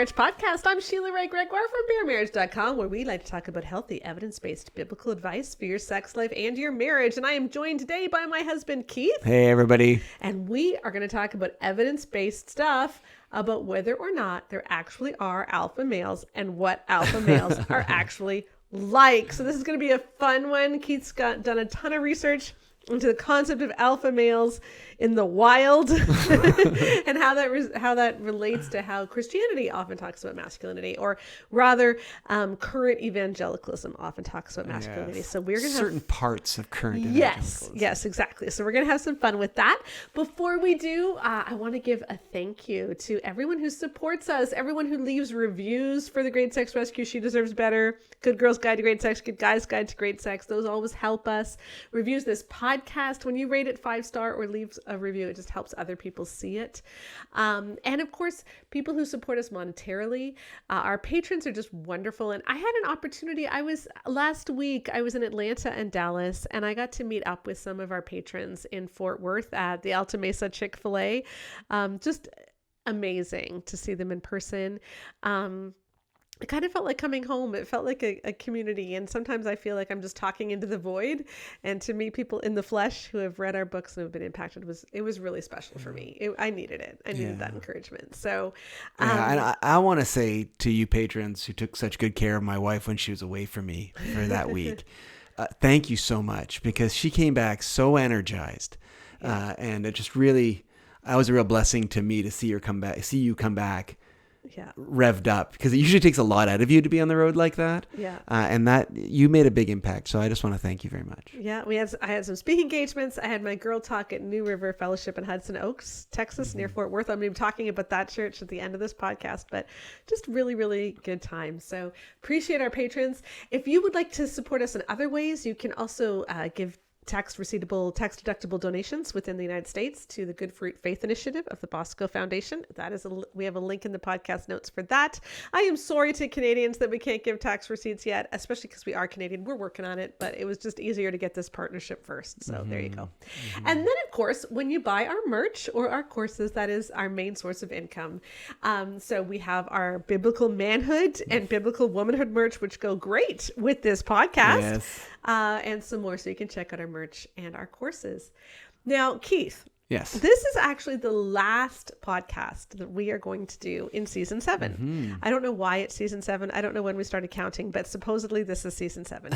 Marriage Podcast. I'm Sheila Ray Gregoire from BearMarriage.com, where we like to talk about healthy, evidence-based biblical advice for your sex life and your marriage. And I am joined today by my husband, Keith. Hey, everybody. And we are going to talk about evidence-based stuff about whether or not there actually are alpha males and what alpha males are actually like. So this is going to be a fun one. Keith's done a ton of research into the concept of alpha males in the wild and how that relates to how Christianity often talks about masculinity, or rather current evangelicalism often talks about masculinity. Yes. So we're going to have certain parts of current yes, exactly. So we're going to have some fun with that. Before we do, I want to give a thank you to everyone who supports us, everyone who leaves reviews for the Great Sex Rescue, She Deserves Better, Good Girls Guide to Great Sex, Good Guys Guide to Great Sex. Those always help us. Reviews this podcast. When you rate it 5-star or leave a review, it just helps other people see it. And of course, people who support us monetarily. Our patrons are just wonderful. And I had an opportunity. Last week, I was in Atlanta and Dallas, and I got to meet up with some of our patrons in Fort Worth at the Alta Mesa Chick-fil-A. Just amazing to see them in person. It kind of felt like coming home. It felt like a community. And sometimes I feel like I'm just talking into the void, and to meet people in the flesh who have read our books and have been impacted it was really special for me. I needed it. I needed that encouragement. So, and I want to say to you patrons who took such good care of my wife when she was away from me for that week, thank you so much, because she came back so energized. And it just really, that was a real blessing to me to see you come back. Yeah. Revved up, because it usually takes a lot out of you to be on the road like that. Yeah. And that you made a big impact. So I just want to thank you very much. Yeah. I had some speaking engagements. I had my girl talk at New River Fellowship in Hudson Oaks, Texas, near Fort Worth. I'm going to be talking about that church at the end of this podcast, but just really, really good time. So appreciate our patrons. If you would like to support us in other ways, you can also give tax-deductible donations within the United States to the Good Fruit Faith Initiative of the Bosco Foundation. We have a link in the podcast notes for that. I am sorry to Canadians that we can't give tax receipts yet, especially because we are Canadian. We're working on it, but it was just easier to get this partnership first. So there you go. And then, of course, when you buy our merch or our courses, that is our main source of income. So we have our biblical manhood and biblical womanhood merch, which go great with this podcast. Yes. And some more, so you can check out our merch and our courses. Now, Keith, yes, this is actually the last podcast that we are going to do in season 7. I don't know why it's season 7. I don't know when we started counting, but supposedly this is season 7.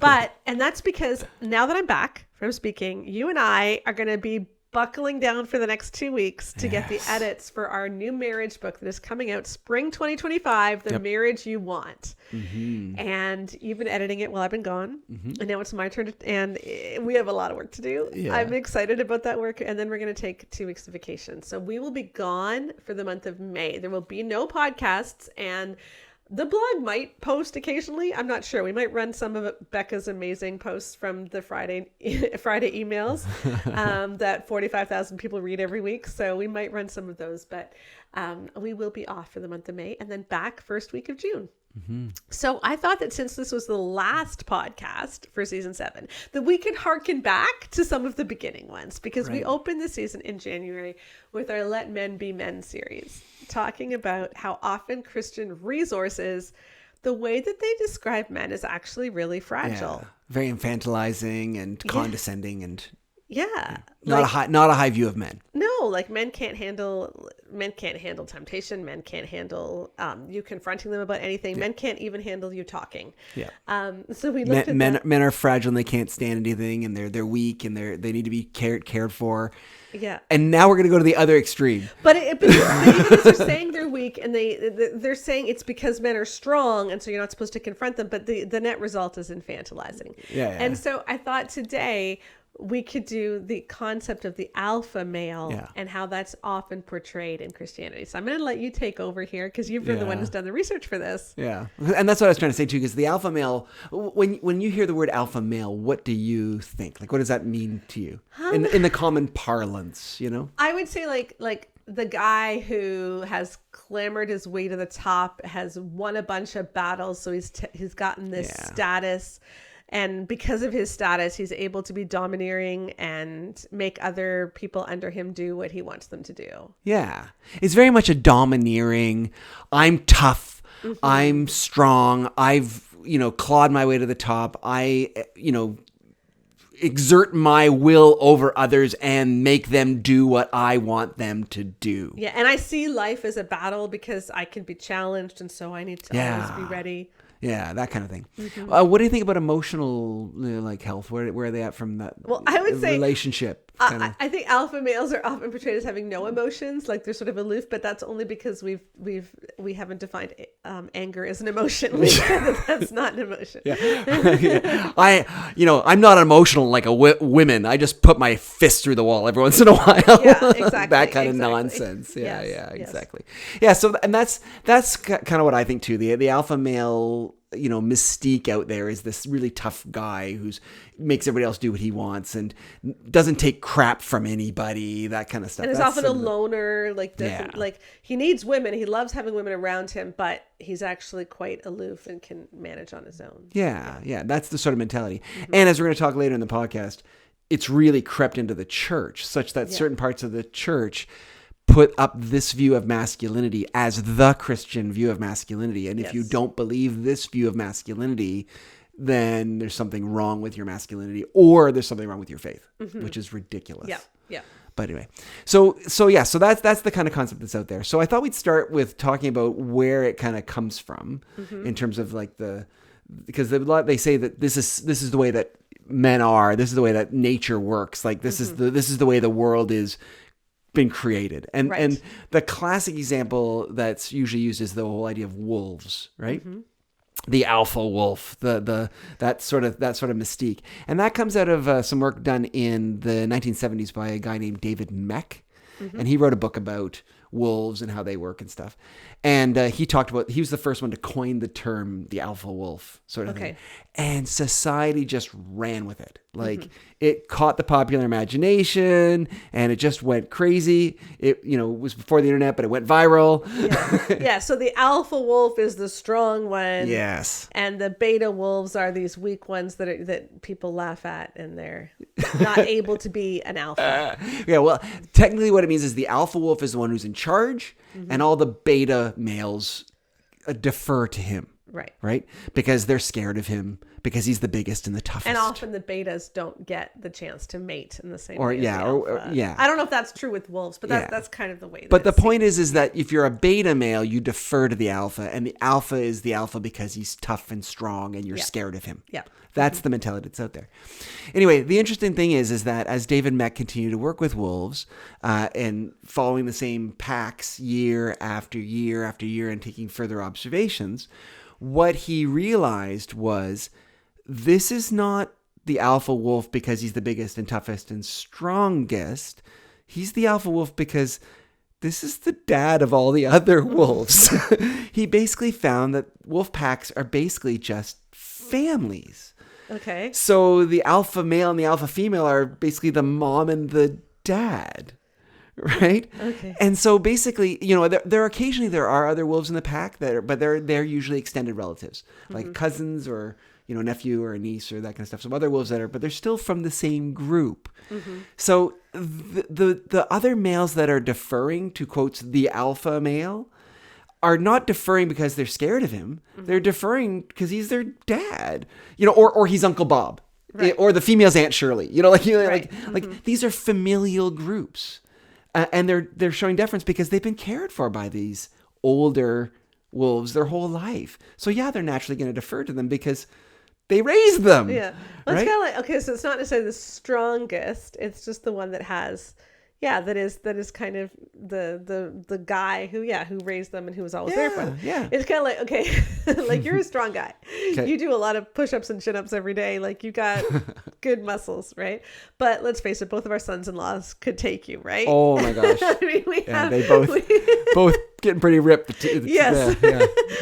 But and that's because now that I'm back from speaking, you and I are going to be buckling down for the next 2 weeks to get the edits for our new marriage book that is coming out spring 2025, The Marriage You Want. And you've been editing it while I've been gone. And now it's my turn and we have a lot of work to do. Yeah. I'm excited about that work. And then we're going to take 2 weeks of vacation. So we will be gone for the month of May. There will be no podcasts, and the blog might post occasionally. I'm not sure. We might run some of Becca's amazing posts from the Friday emails that 45,000 people read every week. So we might run some of those, but we will be off for the month of May and then back first week of June. So I thought that since this was the last podcast for season 7, that we could harken back to some of the beginning ones, because we opened the season in January with our Let Men Be Men series, talking about how often Christian resources, the way that they describe men is actually really fragile. Yeah. Very infantilizing and condescending and not a high view of men. No, like men can't handle temptation. Men can't handle you confronting them about anything. Men can't even handle you talking. Yeah. So we looked at men are fragile and they can't stand anything, and they're weak, and they need to be cared for. Yeah. And now we're going to go to the other extreme. But even as they're saying they're weak, and they're saying it's because men are strong, and so you're not supposed to confront them. But the net result is infantilizing. Yeah. And so I thought today we could do the concept of the alpha male and how that's often portrayed in Christianity. So I'm going to let you take over here, because you've been the one who's done the research for this. Yeah. And that's what I was trying to say too, because the alpha male, when you hear the word alpha male, what do you think? Like, what does that mean to you in the common parlance, you know? I would say like the guy who has clambered his way to the top, has won a bunch of battles. So he's gotten this status. And because of his status, he's able to be domineering and make other people under him do what he wants them to do. Yeah. It's very much a domineering, I'm tough, I'm strong, I've, clawed my way to the top, I, exert my will over others and make them do what I want them to do. Yeah, and I see life as a battle because I can be challenged, and so I need to always be ready. Yeah, that kind of thing. What do you think about emotional health? Where are they at from that? Well, I would say relationship. I think alpha males are often portrayed as having no emotions, like they're sort of aloof, but that's only because we haven't defined anger as an emotion. We said that that's not an emotion. Yeah. I'm not emotional like women. I just put my fist through the wall every once in a while. Yeah, exactly. That kind of nonsense. Yeah, yes, exactly. Yeah, so and that's kind of what I think too. The alpha male, mystique out there is this really tough guy who's makes everybody else do what he wants and doesn't take crap from anybody, that kind of stuff. And is often a loner, like he needs women. He loves having women around him, but he's actually quite aloof and can manage on his own. Yeah. That's the sort of mentality. And as we're going to talk later in the podcast, it's really crept into the church such that certain parts of the church put up this view of masculinity as the Christian view of masculinity. And if you don't believe this view of masculinity, then there's something wrong with your masculinity or there's something wrong with your faith, which is ridiculous. Yeah. But anyway, so that's the kind of concept that's out there. So I thought we'd start with talking about where it kind of comes from in terms of because they say that this is the way that men are. This is the way that nature works. Like this is the way the world is been created. And the classic example that's usually used is the whole idea of wolves, right? The alpha wolf, that sort of mystique. And that comes out of some work done in the 1970s by a guy named David Mech. And he wrote a book about wolves and how they work and stuff. And he was the first one to coin the term the alpha wolf sort of thing. And society just ran with it. Like it caught the popular imagination and it just went crazy. It, was before the internet, but it went viral. Yeah. So the alpha wolf is the strong one. Yes. And the beta wolves are these weak ones that people laugh at and they're not able to be an alpha. Yeah. Well, technically what it means is the alpha wolf is the one who's in charge and all the beta males defer to him. Right? Because they're scared of him because he's the biggest and the toughest. And often the betas don't get the chance to mate in the same way. I don't know if that's true with wolves, but that's kind of the way. But the point is that if you're a beta male, you defer to the alpha, and the alpha is the alpha because he's tough and strong, and you're scared of him. Yeah. That's the mentality that's out there. Anyway, the interesting thing is that as David Mech continued to work with wolves and following the same packs year after year after year and taking further observations, what he realized was this is not the alpha wolf because he's the biggest and toughest and strongest. He's the alpha wolf because this is the dad of all the other wolves. He basically found that wolf packs are basically just families. Okay. So the alpha male and the alpha female are basically the mom and the dad. Right. Okay. And so basically, there occasionally there are other wolves in the pack but they're usually extended relatives, like cousins or nephew or a niece or that kind of stuff. Some other wolves but they're still from the same group. So the other males that are deferring to quotes the alpha male are not deferring because they're scared of him. They're deferring because he's their dad, or he's Uncle Bob, or the female's Aunt Shirley. Like these are familial groups. And they're showing deference because they've been cared for by these older wolves their whole life. So they're naturally going to defer to them because they raised them. Yeah. Well, it's kind of like, so it's not necessarily the strongest. It's just the one that has, that is kind of the guy who raised them and who was always there for them. Yeah. It's kind of like, okay, like you're a strong guy. Okay. You do a lot of push-ups and chin-ups every day. Like you got good muscles, right? But let's face it, both of our sons-in-laws could take you, right? Oh my gosh. I mean, they both getting pretty ripped. Yes.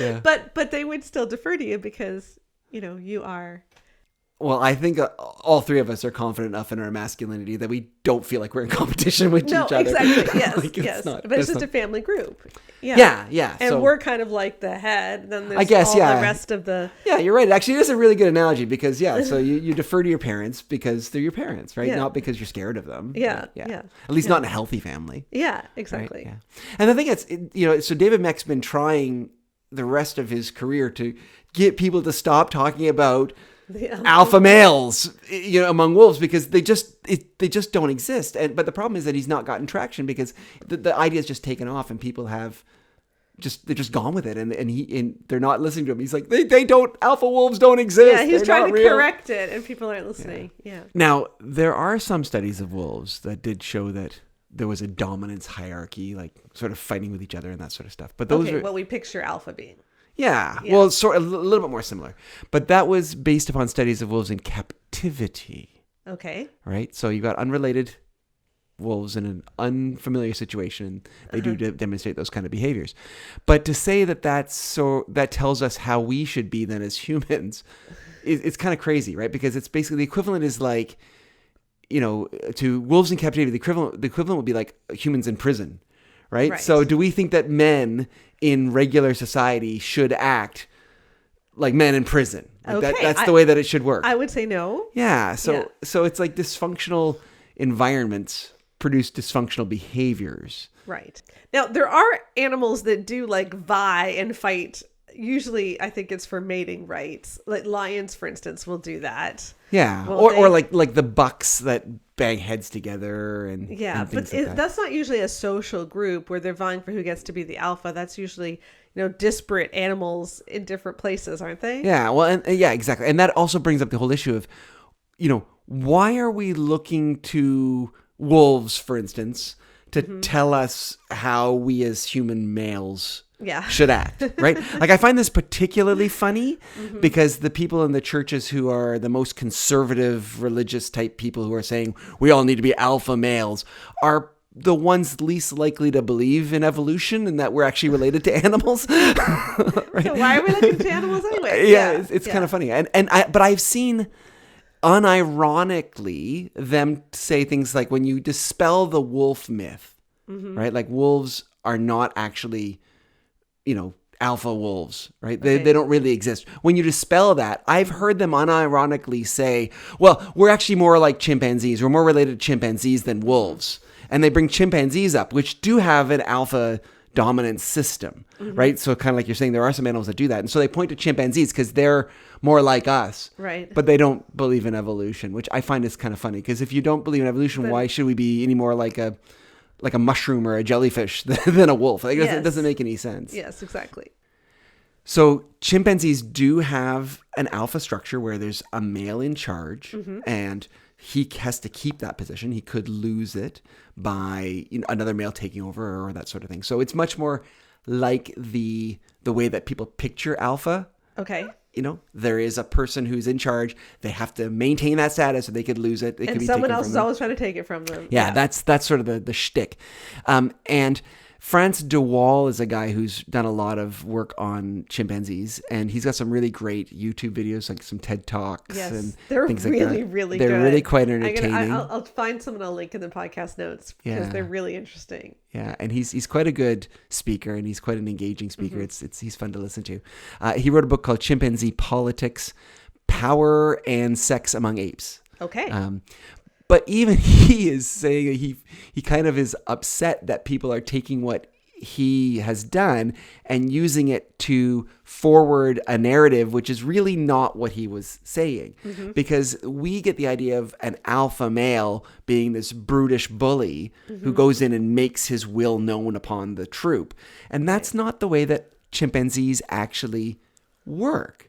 Yeah. But they would still defer to you because, you are Well, I think all three of us are confident enough in our masculinity that we don't feel like we're in competition with each other. Exactly. Yes, Like, yes. not- But it's just not- a family group. Yeah. Yeah. And So- we're kind of like the head. Then there's I guess, all yeah. the rest of the... Yeah, you're right. Actually, it is a really good analogy because, so you defer to your parents because they're your parents, right? Yeah. Not because you're scared of them. Yeah. At least not in a healthy family. Yeah, Right? exactly. Yeah. And the thing is, so David Meck's been trying the rest of his career to get people to stop talking about alpha males, among wolves because they just don't exist. But the problem is that he's not gotten traction because the idea is just taken off and people have they're just gone with it and they're not listening to him. He's like, they don't, alpha wolves don't exist. Yeah, he's They're trying not to real. correct it and people aren't listening. Yeah. Now, there are some studies of wolves that did show that there was a dominance hierarchy, like sort of fighting with each other and that sort of stuff. But those are... what we picture alpha being. Yeah. Well, sort of a little bit more similar. But that was based upon studies of wolves in captivity. Okay. Right? So you've got unrelated wolves in an unfamiliar situation. They do demonstrate those kind of behaviors. But to say that that tells us how we should be then as humans, it's kind of crazy, right? Because it's basically the equivalent is like, to wolves in captivity, the equivalent would be like humans in prison, right? So do we think that men in regular society should act like men in prison? Like that's the way that it should work. I would say no. Yeah. So it's like dysfunctional environments produce dysfunctional behaviors. Right. Now, there are animals that do like vie and fight. Usually, I think it's for mating rights. Like lions, for instance, will do that. Yeah. Or like the bucks that bang heads together and and things like that. That's not usually a social group where they're vying for who gets to be the alpha. That's usually, disparate animals in different places, aren't they? Yeah. Well, exactly. And that also brings up the whole issue of, why are we looking to wolves, for instance, to tell us how we as human males should act, right? Like I find this particularly funny because the people in the churches who are the most conservative religious type people who are saying we all need to be alpha males are the ones least likely to believe in evolution and that we're actually related to animals. Right? So why are we looking to animals anyway? It's kind of funny. But I've seen unironically them say things like when you dispel the wolf myth, right? Like wolves are not actually, alpha wolves, right? They don't really exist. When you dispel that, I've heard them unironically say, well, we're actually more like chimpanzees. We're more related to chimpanzees than wolves. And they bring chimpanzees up, which do have an alpha dominant system, right? So kind of like you're saying, there are some animals that do that. And so they point to chimpanzees because they're more like us, right? But they don't believe in evolution, which I find is kind of funny because if you don't believe in evolution, why should we be any more like a mushroom or a jellyfish than a wolf? Like, it doesn't make any sense. Yes, exactly. So chimpanzees do have an alpha structure where there's a male in charge and he has to keep that position. He could lose it by another male taking over or that sort of thing. So it's much more like the way that people picture alpha. Okay. There is a person who's in charge. They have to maintain that status or they could lose it. And someone else is always trying to take it from them. Yeah, that's sort of the shtick. And France de Waal is a guy who's done a lot of work on chimpanzees, and he's got some really great YouTube videos, like some TED Talks and they're things really, like that. really they're good. really quite entertaining. I'll find some and I'll link in the podcast notes because they're really interesting. Yeah, and he's quite a good speaker, and he's quite an engaging speaker. He's fun to listen to. He wrote a book called Chimpanzee Politics, Power and Sex Among Apes. Okay. But even he is saying he kind of is upset that people are taking what he has done and using it to forward a narrative, which is really not what he was saying. Because we get the idea of an alpha male being this brutish bully who goes in and makes his will known upon the troop. And that's not the way that chimpanzees actually work.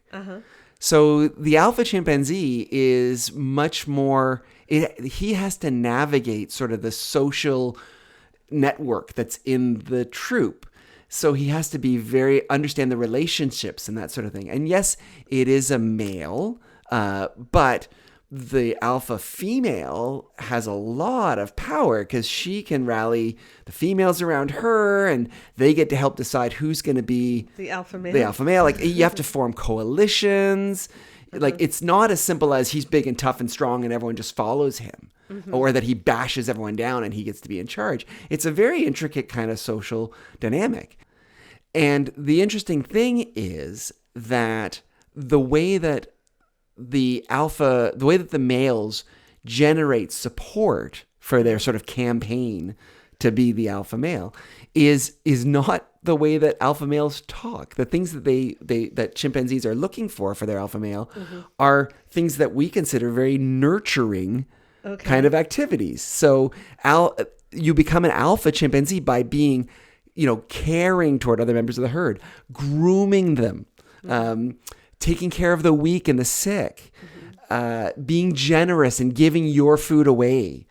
So the alpha chimpanzee is much more... he has to navigate sort of the social network that's in the troop. So he has to be understand the relationships and that sort of thing. And yes, it is a male, but the alpha female has a lot of power because she can rally the females around her and they get to help decide who's going to be the alpha male. Like you have to form coalitions. Like, it's not as simple as he's big and tough and strong and everyone just follows him, or that he bashes everyone down and he gets to be in charge. It's a very intricate kind of social dynamic. And the interesting thing is that the way that the males generate support for their sort of campaign to be the alpha male is not the way that alpha males talk. The things that that chimpanzees are looking for their alpha male are things that we consider very nurturing kind of activities. So you become an alpha chimpanzee by being, caring toward other members of the herd, grooming them, taking care of the weak and the sick, being generous and giving your food away.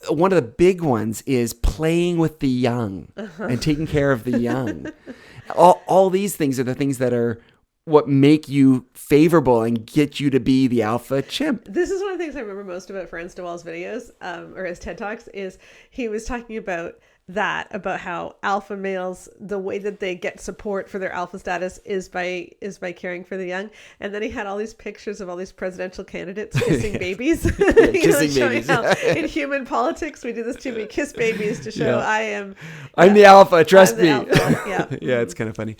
One of the big ones is playing with the young and taking care of the young. All these things are the things that are what make you favorable and get you to be the alpha chimp. This is one of the things I remember most about Frans de Waal's videos, or his TED Talks, is he was talking about how alpha males, the way that they get support for their alpha status is by caring for the young. And then he had all these pictures of all these presidential candidates kissing babies. Kissing babies. How in human politics we do this too. We kiss babies to show I'm the alpha, trust me. Alpha. Yeah, it's kind of funny.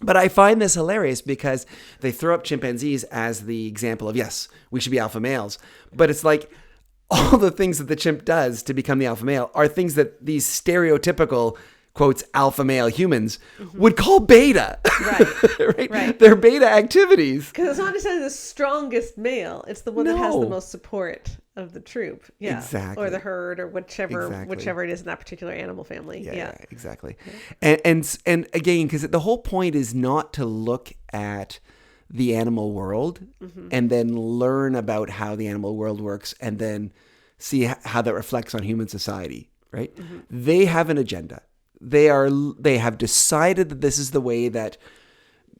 But I find this hilarious because they throw up chimpanzees as the example of, yes, we should be alpha males. But it's like, all the things that the chimp does to become the alpha male are things that these stereotypical, quotes, alpha male humans would call beta. Right? They're beta activities. Because it's not necessarily the strongest male. It's the one that has the most support of the troop. Yeah. Exactly. Or the herd, or whichever it is in that particular animal family. Yeah, exactly. Yeah. And again, because the whole point is not to look at the animal world and then learn about how the animal world works and then see how that reflects on human society, right? They have an agenda. They have decided that this is the way that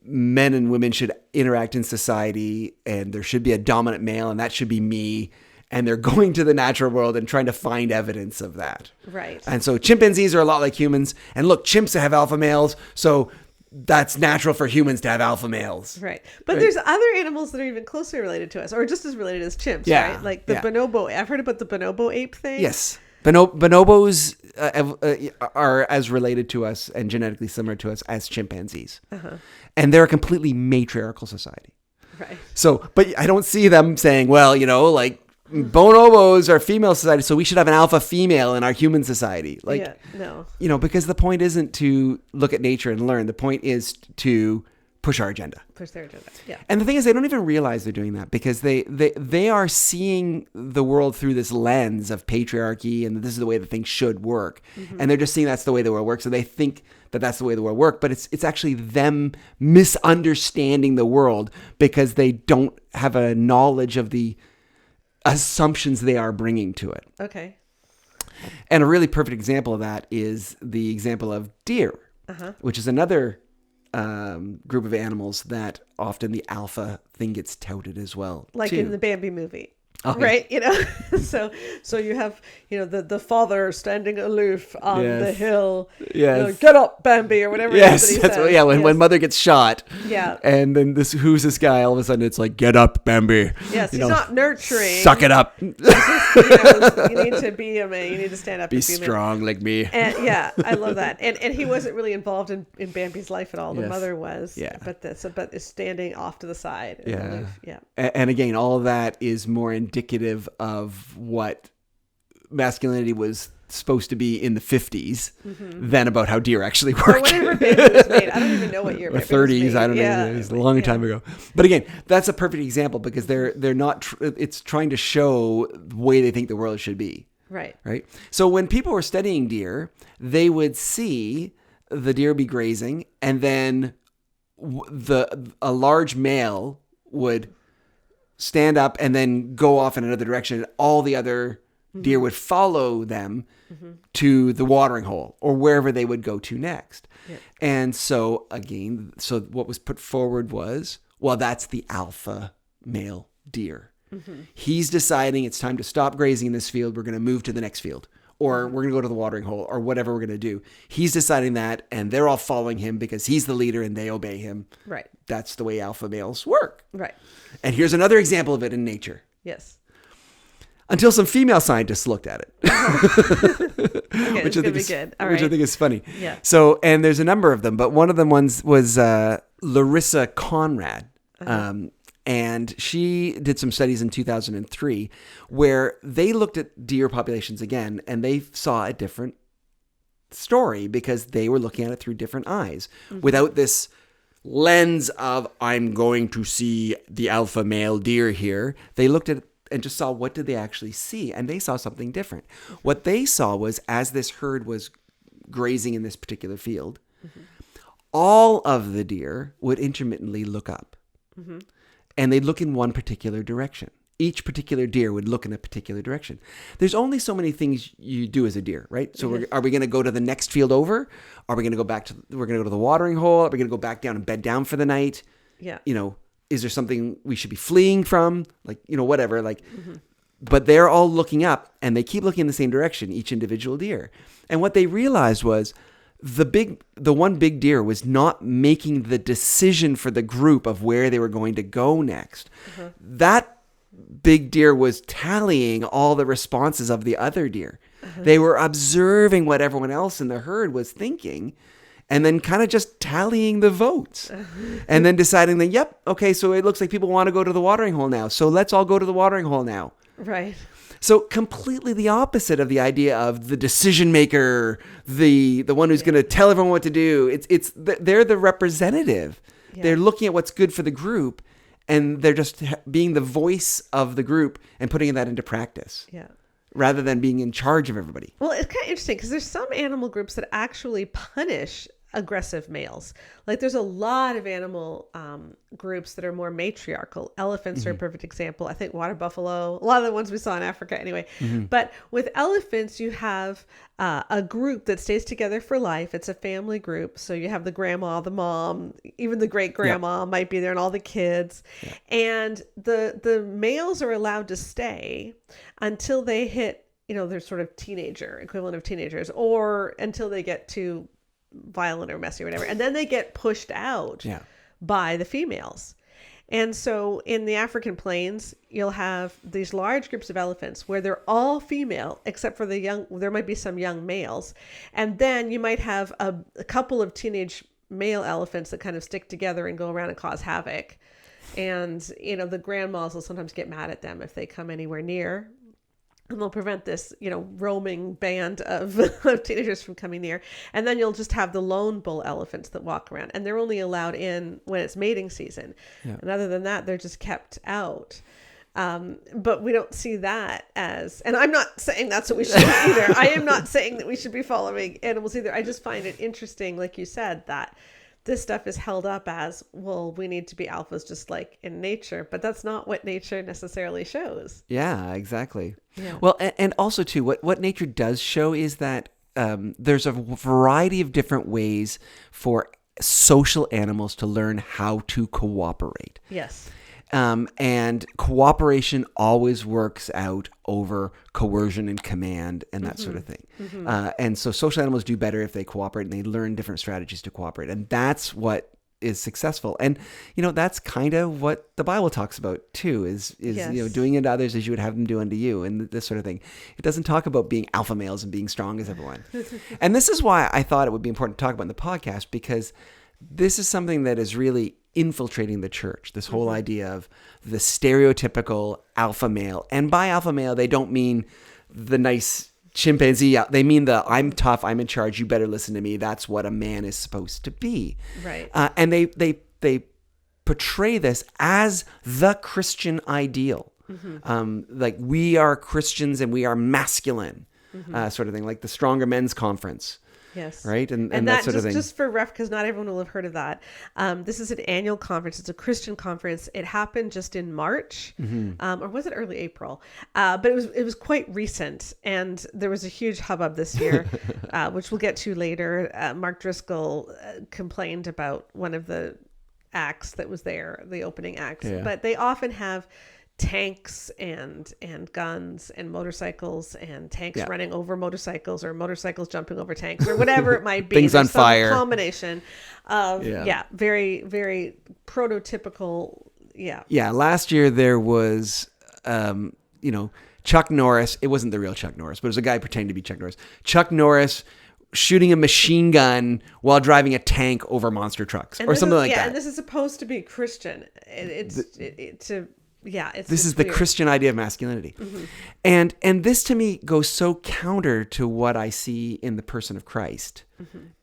men and women should interact in society, and there should be a dominant male, and that should be me. And they're going to the natural world and trying to find evidence of that. Right. And so chimpanzees are a lot like humans. And look, chimps have alpha males, so that's natural for humans to have alpha males. Right. But there's other animals that are even closely related to us, or just as related as chimps, right? Like the bonobo. I've heard about the bonobo ape thing. Yes. Bonobos are as related to us and genetically similar to us as chimpanzees. And they're a completely matriarchal society. Right. So, but I don't see them saying, well, bonobos are female society, so we should have an alpha female in our human society. No. Because the point isn't to look at nature and learn. The point is to push our agenda. Push their agenda. Yeah. And the thing is, they don't even realize they're doing that because they are seeing the world through this lens of patriarchy and this is the way that things should work. And they're just seeing that's the way the world works. So they think that that's the way the world works, but it's actually them misunderstanding the world because they don't have a knowledge of the assumptions they are bringing to it. Okay. And a really perfect example of that is the example of deer, which is another group of animals that often the alpha thing gets touted as well. Like in the Bambi movie. Right? So you have, the father standing aloof on the hill. Yes. Get up, Bambi, or whatever it is that he says. When mother gets shot. Yeah. And then who's this guy? All of a sudden it's like, get up, Bambi. Yes, he's not nurturing. Suck it up. You need to be a man. You need to stand up. Be strong like me. And I love that. And he wasn't really involved in Bambi's life at all. The mother was. Yeah. But is standing off to the side. Yeah. And again, all of that is more indicative of what masculinity was supposed to be in the 50s than about how deer actually work. Or whenever Bambi was made. I don't even know what year Bambi 30s, was made. I don't know. It was a long time ago. But again, that's a perfect example because they're not, it's trying to show the way they think the world should be. Right. So when people were studying deer, they would see the deer be grazing and then a large male would stand up and then go off in another direction. All the other deer would follow them to the watering hole or wherever they would go to next. Yeah. And so again, what was put forward was, well, that's the alpha male deer. He's deciding it's time to stop grazing in this field. We're going to move to the next field. or we're going to go to the watering hole, or whatever we're going to do. He's deciding that, and they're all following him because he's the leader and they obey him. Right. That's the way alpha males work. Right. And here's another example of it in nature. Yes. Until some female scientists looked at it. Okay, which I think is funny. Yeah. So, and there's a number of them, but one of them was Larissa Conrad. And she did some studies in 2003 where they looked at deer populations again, and they saw a different story because they were looking at it through different eyes without this lens of, I'm going to see the alpha male deer here. They looked at it and just saw, what did they actually see? And they saw something different. What they saw was, as this herd was grazing in this particular field, all of the deer would intermittently look up. And they'd look in one particular direction. Each particular deer would look in a particular direction. There's only so many things you do as a deer, right? So are we going to go to the next field over? Are we going to go back we're going to go to the watering hole? Are we going to go back down and bed down for the night? Yeah. Is there something we should be fleeing from? Whatever. But they're all looking up, and they keep looking in the same direction, each individual deer. And what they realized was, the one big deer was not making the decision for the group of where they were going to go next. That big deer was tallying all the responses of the other deer. They were observing what everyone else in the herd was thinking, and then kind of just tallying the votes, and then deciding that, yep, okay, so it looks like people want to go to the watering hole now, so let's all go to the watering hole now. Right. So completely the opposite of the idea of the decision maker, the one who's going to tell everyone what to do. They're the representative. Yeah. They're looking at what's good for the group, and they're just being the voice of the group and putting that into practice. Yeah. Rather than being in charge of everybody. Well, it's kind of interesting because there's some animal groups that actually punish aggressive males. Like there's a lot of animal groups that are more matriarchal. Elephants are a perfect example. I think water buffalo, a lot of the ones we saw in Africa anyway. But with elephants, you have a group that stays together for life. It's a family group. So you have the grandma, the mom, even the great grandma might be there, and all the kids. Yeah. And the males are allowed to stay until they hit, their sort of equivalent of teenagers, or until they get to violent or messy or whatever, and then they get pushed out by the females. And so in the African plains, you'll have these large groups of elephants where they're all female except for there might be some young males, and then you might have a couple of teenage male elephants that kind of stick together and go around and cause havoc. And the grandmas will sometimes get mad at them if they come anywhere near, and they'll prevent this, roaming band of teenagers from coming near. And then you'll just have the lone bull elephants that walk around, and they're only allowed in when it's mating season. Yeah. And other than that, they're just kept out. But we don't see that and I'm not saying that's what we should do either. I am not saying that we should be following animals either. I just find it interesting, like you said, that this stuff is held up as, well, we need to be alphas just like in nature, but that's not what nature necessarily shows. Yeah, exactly. Yeah. Well, and also too, what nature does show is that there's a variety of different ways for social animals to learn how to cooperate. Yes. And cooperation always works out over coercion and command and that sort of thing. And so social animals do better if they cooperate, and they learn different strategies to cooperate. And that's what is successful. And, that's kind of what the Bible talks about too, is doing unto others as you would have them do unto you, and this sort of thing. It doesn't talk about being alpha males and being strong as everyone. And this is why I thought it would be important to talk about in the podcast, because this is something that is really infiltrating the church, this whole idea of the stereotypical alpha male. And by alpha male, they don't mean the nice chimpanzee. They mean the, I'm tough, I'm in charge, you better listen to me. That's what a man is supposed to be. Right. And they portray this as the Christian ideal. Like, we are Christians and we are masculine, sort of thing, like the Stronger Men's Conference. Yes. Right. And that sort of thing. Just for because not everyone will have heard of that. This is an annual conference. It's a Christian conference. It happened just in March, or was it early April? But it was quite recent, and there was a huge hubbub this year, which we'll get to later. Mark Driscoll complained about one of the acts that was there, the opening acts. Yeah. But they often have tanks and guns and motorcycles and tanks running over motorcycles or motorcycles jumping over tanks or whatever it might be. Things on fire. Combination of very, very prototypical. Yeah. Last year there was Chuck Norris. It wasn't the real Chuck Norris, but it was a guy pretending to be Chuck Norris. Chuck Norris shooting a machine gun while driving a tank over monster trucks or something like that. Yeah, and this is supposed to be Christian. This is the weird Christian idea of masculinity. Mm-hmm. And this to me goes so counter to what I see in the person of Christ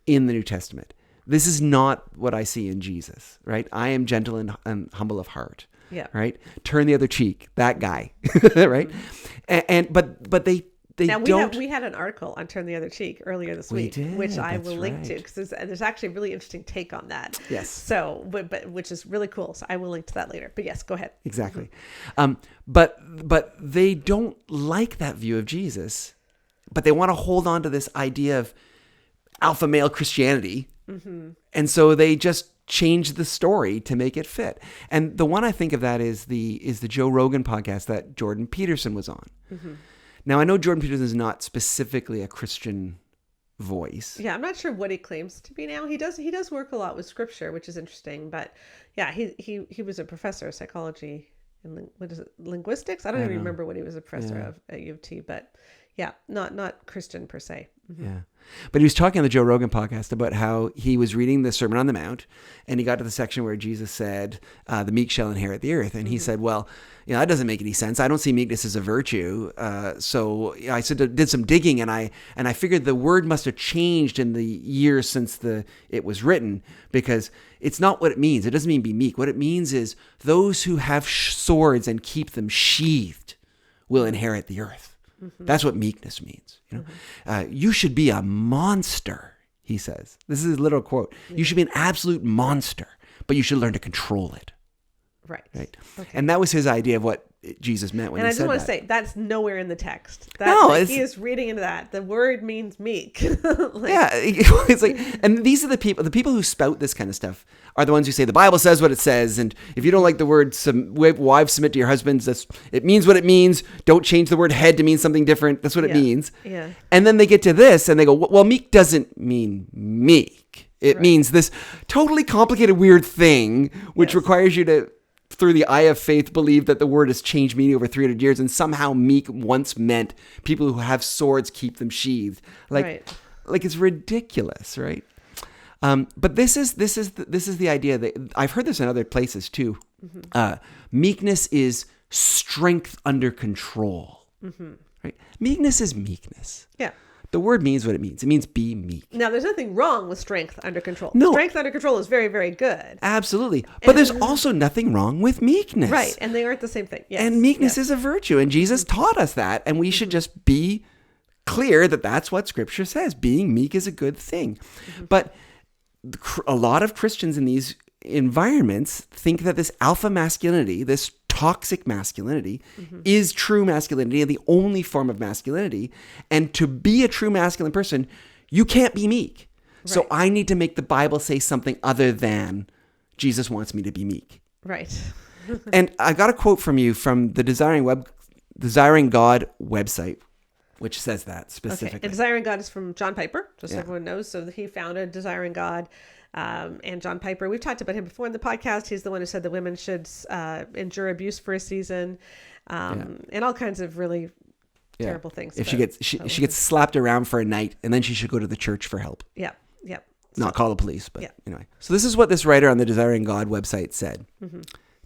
in the New Testament. This is not what I see in Jesus, right? I am gentle and humble of heart. Yeah. Right. Turn the other cheek. That guy. Right. But they don't. We had an article on Turn the Other Cheek earlier this week, which I will link to because there's actually a really interesting take on that. Yes. So, but which is really cool. So I will link to that later. But yes, go ahead. Exactly. But they don't like that view of Jesus, but they want to hold on to this idea of alpha male Christianity. Mm-hmm. And so they just change the story to make it fit. And the one I think of that is the Joe Rogan podcast that Jordan Peterson was on. Mm-hmm. Now, I know Jordan Peterson is not specifically a Christian voice. Yeah, I'm not sure what he claims to be now. He does work a lot with scripture, which is interesting. But yeah, he was a professor of psychology and linguistics. I don't even remember what he was a professor of at U of T. But yeah, not Christian per se. Mm-hmm. Yeah. But he was talking on the Joe Rogan podcast about how he was reading the Sermon on the Mount and he got to the section where Jesus said, the meek shall inherit the earth. And he said, well, that doesn't make any sense. I don't see meekness as a virtue. So I did some digging and I figured the word must have changed in the years since it was written, because it's not what it means. It doesn't mean be meek. What it means is those who have swords and keep them sheathed will inherit the earth. Mm-hmm. That's what meekness means. You should be a monster, he says. This is his literal quote. You should be an absolute monster, but you should learn to control it. Right. Okay. And that was his idea of what Jesus meant when he said that. And I just want to say, that's nowhere in the text. He is reading into that. The word means meek. It's like, and these are the people who spout this kind of stuff are the ones who say the Bible says what it says, and if you don't like the word wives submit to your husbands, it means what it means. Don't change the word head to mean something different. That's what it means. Yeah. And then they get to this and they go, well, meek doesn't mean meek. It means this totally complicated, weird thing, which requires you to, through the eye of faith, believe that the word has changed meaning over 300 years, and somehow meek once meant people who have swords keep them sheathed. Like it's ridiculous, right? But this is the idea that I've heard this in other places too. Mm-hmm. Meekness is strength under control. Mm-hmm. Right? Meekness is meekness. Yeah. The word means what it means. It means be meek. Now, there's nothing wrong with strength under control. No. Strength under control is very, very good. Absolutely. But there's also nothing wrong with meekness. Right. And they aren't the same thing. Yes. And meekness is a virtue. And Jesus taught us that. And we should just be clear that that's what Scripture says. Being meek is a good thing. Mm-hmm. But a lot of Christians in these environments think that this alpha masculinity, this toxic masculinity, is true masculinity and the only form of masculinity. And to be a true masculine person, you can't be meek. Right. So I need to make the Bible say something other than Jesus wants me to be meek. Right. And I got a quote from you from the Desiring God website, which says that specifically. Okay. And Desiring God is from John Piper, just so everyone knows. So he founded Desiring God. And John Piper, we've talked about him before in the podcast. He's the one who said that women should endure abuse for a season, and all kinds of really terrible things. If she gets slapped around for a night, and then she should go to the church for help. Yeah. Not call the police, but anyway. So this is what this writer on the Desiring God website said. Mm-hmm.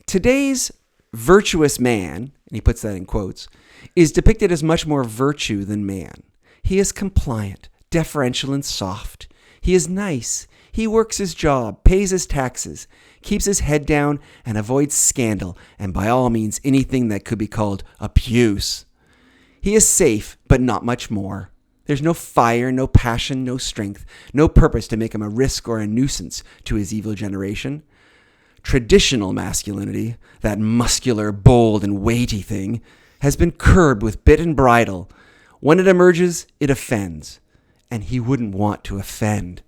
Today's virtuous man, and he puts that in quotes, is depicted as much more virtue than man. He is compliant, deferential, and soft. He is nice. He works his job, pays his taxes, keeps his head down, and avoids scandal, and by all means anything that could be called abuse. He is safe, but not much more. There's no fire, no passion, no strength, no purpose to make him a risk or a nuisance to his evil generation. Traditional masculinity, that muscular, bold, and weighty thing, has been curbed with bit and bridle. When it emerges, it offends, and he wouldn't want to offend.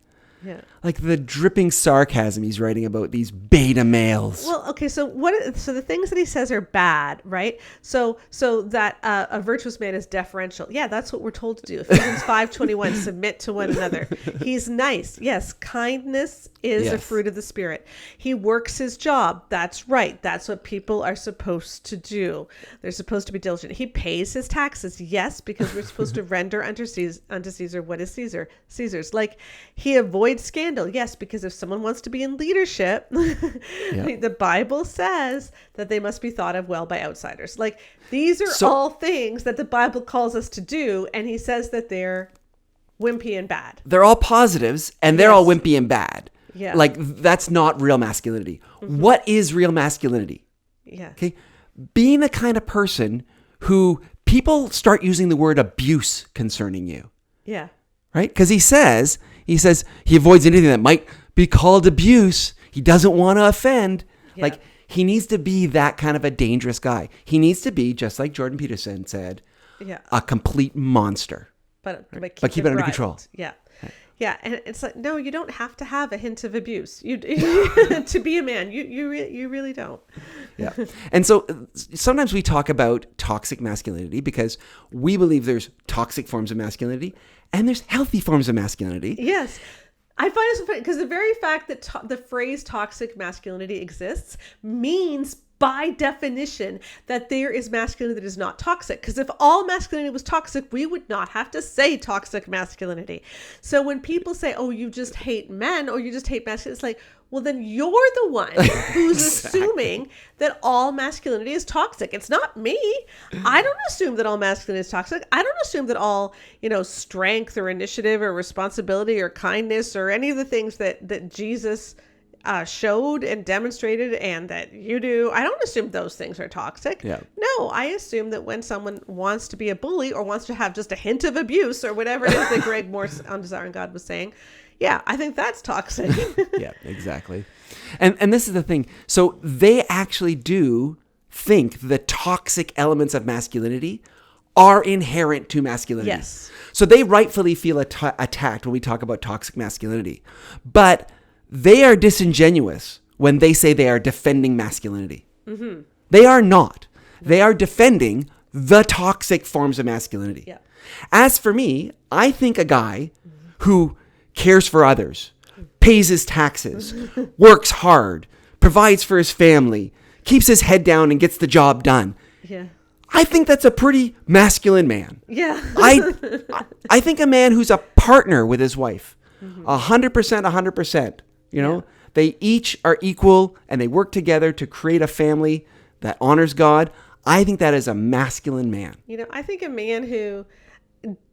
Yeah. like the dripping sarcasm he's writing about these beta males. Well, okay, so the things that he says are bad, right? So that a virtuous man is deferential. Yeah, that's what we're told to do. Ephesians 5:21, submit to one another. He's nice. Yes, kindness is a fruit of the Spirit. He works his job. That's right. That's what people are supposed to do. They're supposed to be diligent. He pays his taxes. Yes, because we're supposed to render unto Caesar what is Caesar's. Like, he avoids scandal. Yes, because if someone wants to be in leadership, the Bible says that they must be thought of well by outsiders. Like, these are all things that the Bible calls us to do, and he says that they're wimpy and bad. They're all positives, and they're all wimpy and bad. Yeah. Like, that's not real masculinity. Mm-hmm. What is real masculinity? Yeah. Okay. Being the kind of person who people start using the word abuse concerning you. Yeah. Right? Because he says he avoids anything that might be called abuse. He doesn't want to offend. Yeah. Like, he needs to be that kind of a dangerous guy. He needs to be, just like Jordan Peterson said, a complete monster. But keep it under control. Yeah. Yeah, and it's like, no, you don't have to have a hint of abuse. You to be a man. You really don't. Yeah. And so sometimes we talk about toxic masculinity because we believe there's toxic forms of masculinity and there's healthy forms of masculinity. Yes. I find it so funny because the very fact that the phrase toxic masculinity exists means by definition that there is masculinity that is not toxic. Because if all masculinity was toxic, we would not have to say toxic masculinity. So when people say, oh, you just hate men or you just hate masculinity, it's like, well, then you're the one who's assuming that all masculinity is toxic. It's not me. I don't assume that all masculinity is toxic. I don't assume that all, strength or initiative or responsibility or kindness or any of the things that Jesus showed and demonstrated and that you do. I don't assume those things are toxic. Yeah. No, I assume that when someone wants to be a bully or wants to have just a hint of abuse or whatever it is that Greg Morse on Desiring God was saying, yeah, I think that's toxic. Yeah, exactly. And this is the thing. So they actually do think the toxic elements of masculinity are inherent to masculinity. Yes. So they rightfully feel attacked when we talk about toxic masculinity. But they are disingenuous when they say they are defending masculinity. Mm-hmm. They are not. They are defending the toxic forms of masculinity. Yeah. As for me, I think a guy who cares for others, pays his taxes, works hard, provides for his family, keeps his head down and gets the job done. Yeah. I think that's a pretty masculine man. Yeah. I think a man who's a partner with his wife, 100%, they each are equal and they work together to create a family that honors God. I think that is a masculine man. I think a man who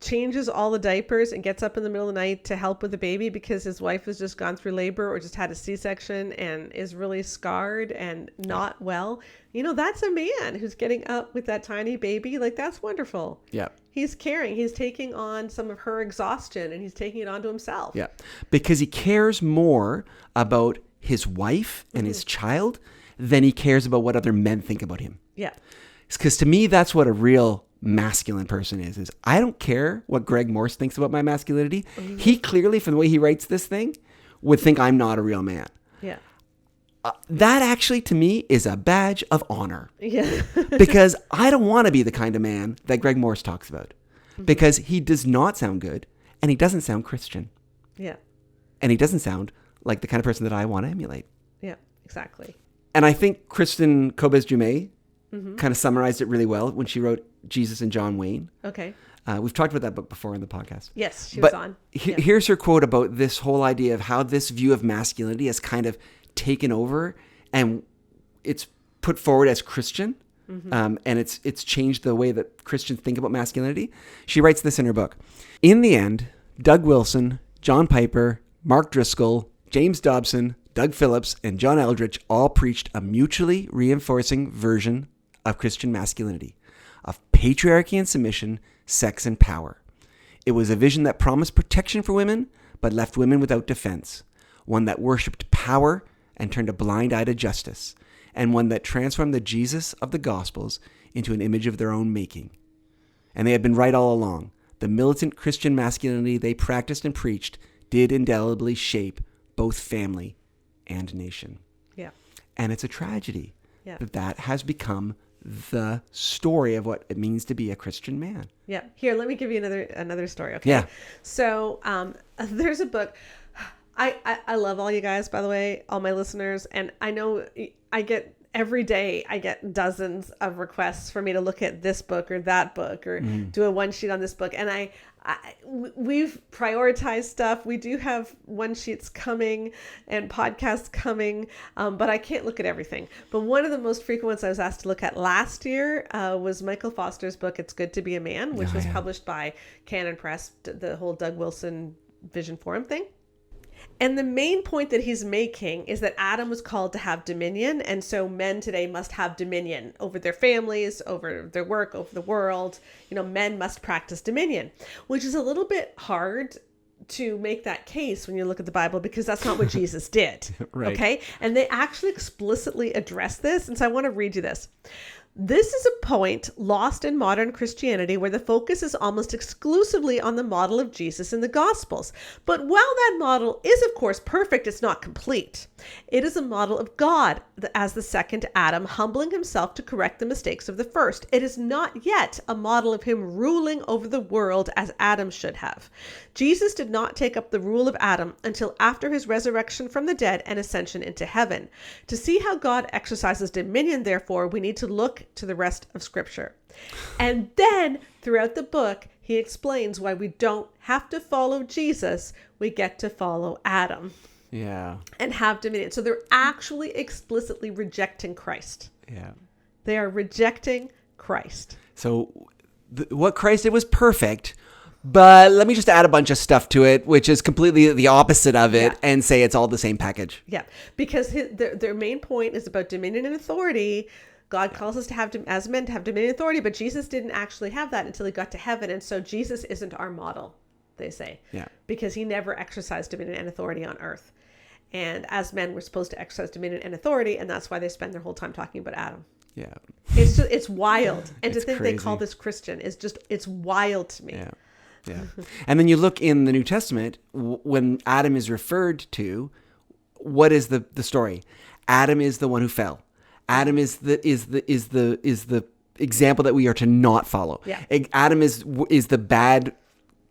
changes all the diapers and gets up in the middle of the night to help with the baby because his wife has just gone through labor or just had a C-section and is really scarred and not well. That's a man who's getting up with that tiny baby. Like, that's wonderful. Yeah. He's caring. He's taking on some of her exhaustion and he's taking it onto himself. Yeah. Because he cares more about his wife and his child than he cares about what other men think about him. Yeah. Because to me, that's what a real masculine person is I don't care what Greg Morse thinks about my masculinity. Mm-hmm. He clearly, from the way he writes this thing, would think I'm not a real man. Yeah. That actually, to me, is a badge of honor. Yeah. Because I don't want to be the kind of man that Greg Morse talks about. Mm-hmm. Because he does not sound good, and he doesn't sound Christian. Yeah. And he doesn't sound like the kind of person that I want to emulate. Yeah, exactly. And I think Kristen Kobes-Dume kind of summarized it really well when she wrote Jesus and John Wayne. Okay. We've talked about that book before in the podcast. Yes, she was on. Here's her quote about this whole idea of how this view of masculinity has kind of taken over and it's put forward as Christian. And it's changed the way that Christians think about masculinity. She writes this in her book. In the end, Doug Wilson, John Piper, Mark Driscoll, James Dobson, Doug Phillips, and John Eldridge all preached a mutually reinforcing version of Christian masculinity, of patriarchy and submission, sex and power. It was a vision that promised protection for women, but left women without defense, one that worshipped power and turned a blind eye to justice, and one that transformed the Jesus of the Gospels into an image of their own making. And they had been right all along. The militant Christian masculinity they practiced and preached did indelibly shape both family and nation. Yeah. And it's a tragedy Yeah. that has become the story of what it means to be a Christian man. Yeah. Here, let me give you another story. Okay. Yeah. So there's a book. I love all you guys, by the way, all my listeners. And I know every day I get dozens of requests for me to look at this book or that book or do a one sheet on this book. And we've prioritized stuff. We do have one sheets coming and podcasts coming, but I can't look at everything. But one of the most frequent ones I was asked to look at last year was Michael Foster's book, It's Good to Be a Man, which was published by Canon Press, the whole Doug Wilson Vision Forum thing. And the main point that he's making is that Adam was called to have dominion. And so men today must have dominion over their families, over their work, over the world. Men must practice dominion, which is a little bit hard to make that case when you look at the Bible, because that's not what Jesus did. Right. Okay. And they actually explicitly address this. And so I want to read you this. This is a point lost in modern Christianity where the focus is almost exclusively on the model of Jesus in the Gospels. But while that model is, of course, perfect, it's not complete. It is a model of God as the second Adam, humbling himself to correct the mistakes of the first. It is not yet a model of him ruling over the world as Adam should have. Jesus did not take up the rule of Adam until after his resurrection from the dead and ascension into heaven. To see how God exercises dominion, therefore, we need to look to the rest of Scripture. And then throughout the book, he explains why we don't have to follow Jesus. We get to follow Adam. Yeah. And have dominion. So they're actually explicitly rejecting Christ. Yeah. They are rejecting Christ. So what Christ did was perfect, but let me just add a bunch of stuff to it, which is completely the opposite of it, and say it's all the same package. Yeah. Because their main point is about dominion and authority. God calls us to have, as men, to have dominion and authority, but Jesus didn't actually have that until he got to heaven. And so Jesus isn't our model, they say. Yeah. Because he never exercised dominion and authority on earth. And as men, we're supposed to exercise dominion and authority, and that's why they spend their whole time talking about Adam. Yeah. It's wild. And to think crazy. They call this Christian is just, it's wild to me. Yeah. Yeah. And then you look in the New Testament, when Adam is referred to, what is the story? Adam is the one who fell. Adam is the example that we are to not follow. Yeah. Adam is the bad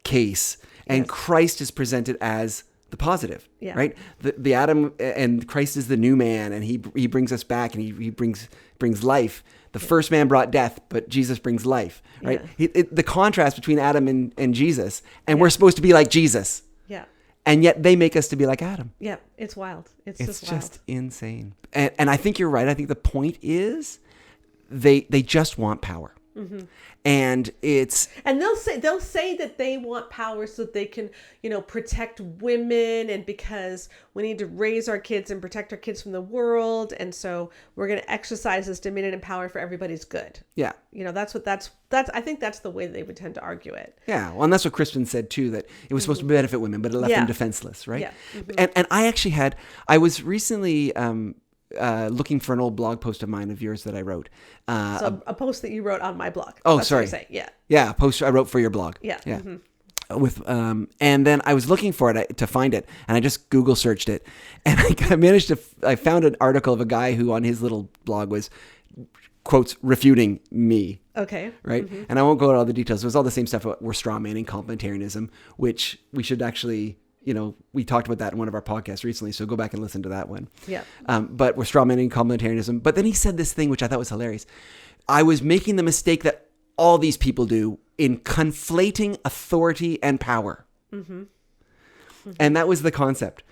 case, and Christ is presented as the positive. Yeah. Right? The Adam and Christ is the new man, and he brings us back, and he brings life. The first man brought death, but Jesus brings life. Right? Yeah. The contrast between Adam and Jesus, and we're supposed to be like Jesus. Yeah. And yet they make us to be like Adam. Yeah, it's wild. It's just wild. Insane. And I think you're right. I think the point is they just want power. Mm-hmm. And they'll say that they want power so that they can, protect women, and because we need to raise our kids and protect our kids from the world, and so we're going to exercise this dominion and power for everybody's good. Yeah. That's I think that's the way they would tend to argue it. Yeah. Well, and that's what Crispin said too, that it was supposed to benefit women, but it left them defenseless, right? Yeah. Mm-hmm. And I was recently looking for an old blog post of mine of yours that I wrote. So a post that you wrote on my blog. Oh, that's sorry. Yeah. Yeah, a post I wrote for your blog. Yeah. Yeah. Mm-hmm. And then I was looking for it to find it, and I just Google searched it, and I found an article of a guy who on his little blog was, quotes, refuting me. Okay. Right? Mm-hmm. And I won't go into all the details. It was all the same stuff about we're strawmanning complementarianism, which we should actually, we talked about that in one of our podcasts recently, so go back and listen to that one. Yeah. But we're strawmanning complementarianism. But then he said this thing, which I thought was hilarious. I was making the mistake that all these people do in conflating authority and power. Mm-hmm. Mm-hmm. And that was the concept.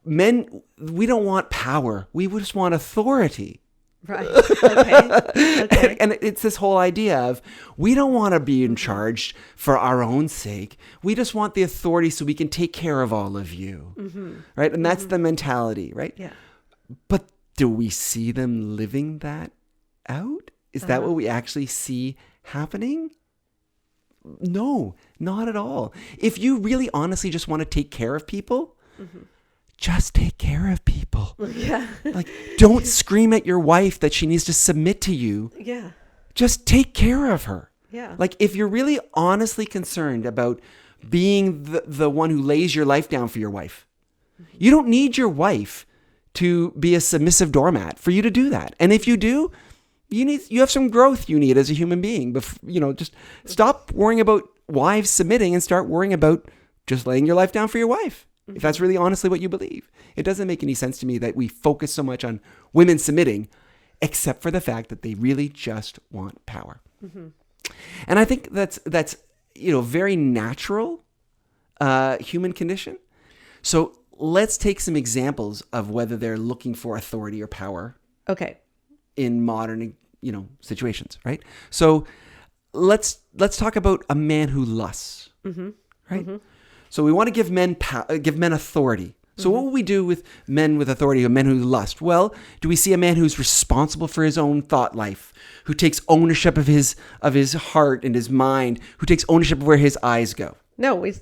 Men, we don't want power. We just want authority. Right. Okay. And it's this whole idea of we don't want to be in charge for our own sake. We just want the authority so we can take care of all of you. Mm-hmm. Right. And that's the mentality. Right. Yeah. But do we see them living that out? Is that what we actually see happening? No, not at all. If you really honestly just want to take care of people, just take care of people. Yeah. Like, don't scream at your wife that she needs to submit to you. Yeah. Just take care of her. Yeah. Like, if you're really honestly concerned about being the one who lays your life down for your wife, You don't need your wife to be a submissive doormat for you to do that. And if you do, you have some growth you need as a human being. Just stop worrying about wives submitting and start worrying about just laying your life down for your wife. If that's really honestly what you believe. It doesn't make any sense to me that we focus so much on women submitting, except for the fact that they really just want power. And I think that's very natural human condition. So let's take some examples of whether they're looking for authority or power. Okay. In modern, situations, right? So let's talk about a man who lusts, right? So we want to give men authority. So what will we do with men with authority or men who lust? Well, do we see a man who's responsible for his own thought life, who takes ownership of his heart and his mind, who takes ownership of where his eyes go? No, we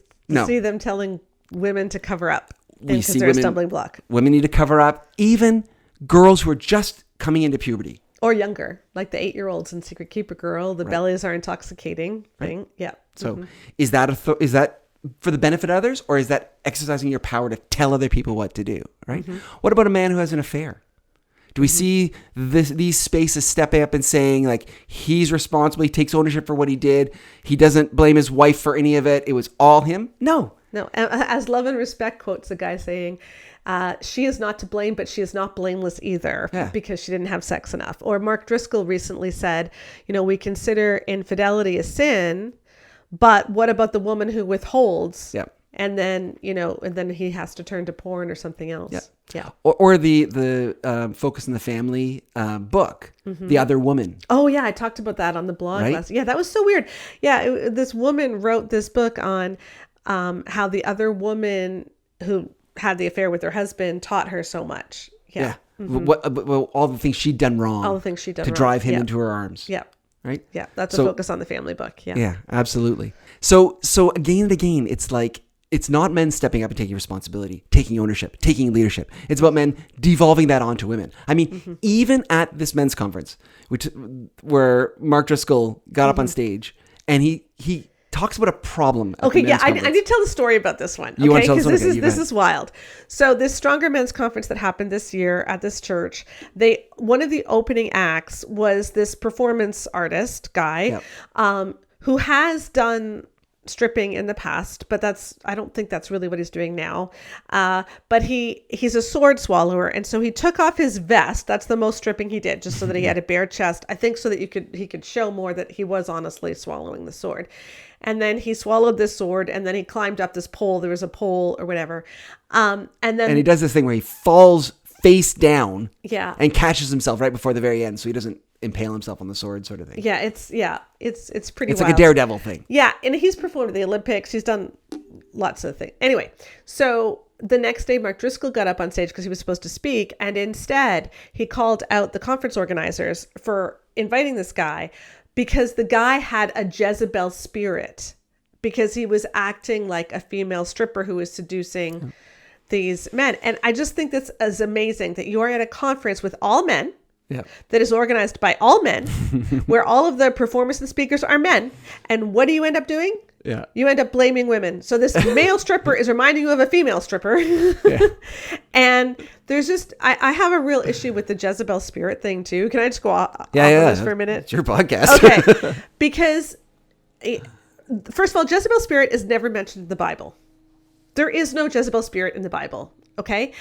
see them telling women to cover up We because they're a stumbling block. Women need to cover up. Even girls who are just coming into puberty. Or younger, like the 8-year-olds in Secret Keeper Girl. The bellies are intoxicating thing. Yeah. So is that for the benefit of others, or is that exercising your power to tell other people what to do, right? What about a man who has an affair? Do we see these spaces stepping up and saying, like, he's responsible, he takes ownership for what he did, he doesn't blame his wife for any of it, it was all him? No. As Love and Respect quotes the guy saying, she is not to blame, but she is not blameless either because she didn't have sex enough. Or Mark Driscoll recently said, we consider infidelity a sin, but what about the woman who withholds? Yeah. And then, and then he has to turn to porn or something else. Yeah. Or the Focus on the Family book, The Other Woman. Oh, yeah. I talked about that on the blog last. Yeah, that was so weird. Yeah. This woman wrote this book on how the other woman who had the affair with her husband taught her so much. Yeah. All the things she'd done wrong. All the things she'd done to wrong. drive him into her arms. Yeah. Right? Yeah. That's a Focus on the Family book. Yeah. Yeah, absolutely. So again and again, it's like, it's not men stepping up and taking responsibility, taking ownership, taking leadership. It's about men devolving that onto women. I mean, even at this men's conference, where Mark Driscoll got up on stage and he talks about a problem. Okay, yeah, I need to tell the story about this one. You want to tell the story? Because this is wild. So this Stronger Men's Conference that happened this year at this church, one of the opening acts was this performance artist guy who has done stripping in the past, but I don't think that's really what he's doing now. But he's a sword swallower, and so he took off his vest. That's the most stripping he did, just so that he had a bare chest. I think so that he could show more that he was honestly swallowing the sword. And then he swallowed this sword, and then he climbed up this pole. There was a pole or whatever. And he does this thing where he falls face down, and catches himself right before the very end, so he doesn't impale himself on the sword, sort of thing. Yeah, it's pretty. It's wild. Like a daredevil thing. Yeah, and he's performed at the Olympics. He's done lots of things. Anyway, so the next day, Mark Driscoll got up on stage because he was supposed to speak, and instead he called out the conference organizers for inviting this guy because the guy had a Jezebel spirit, because he was acting like a female stripper who was seducing these men. And I just think this is amazing that you are at a conference with all men. Yeah. That is organized by all men, where all of the performers and speakers are men. And what do you end up doing? Yeah. You end up blaming women. So this male stripper is reminding you of a female stripper. And there's just, I have a real issue with the Jezebel spirit thing too. Can I just go off on this for a minute? It's your podcast. Okay. Because first of all, Jezebel spirit is never mentioned in the Bible. There is no Jezebel spirit in the Bible. Okay.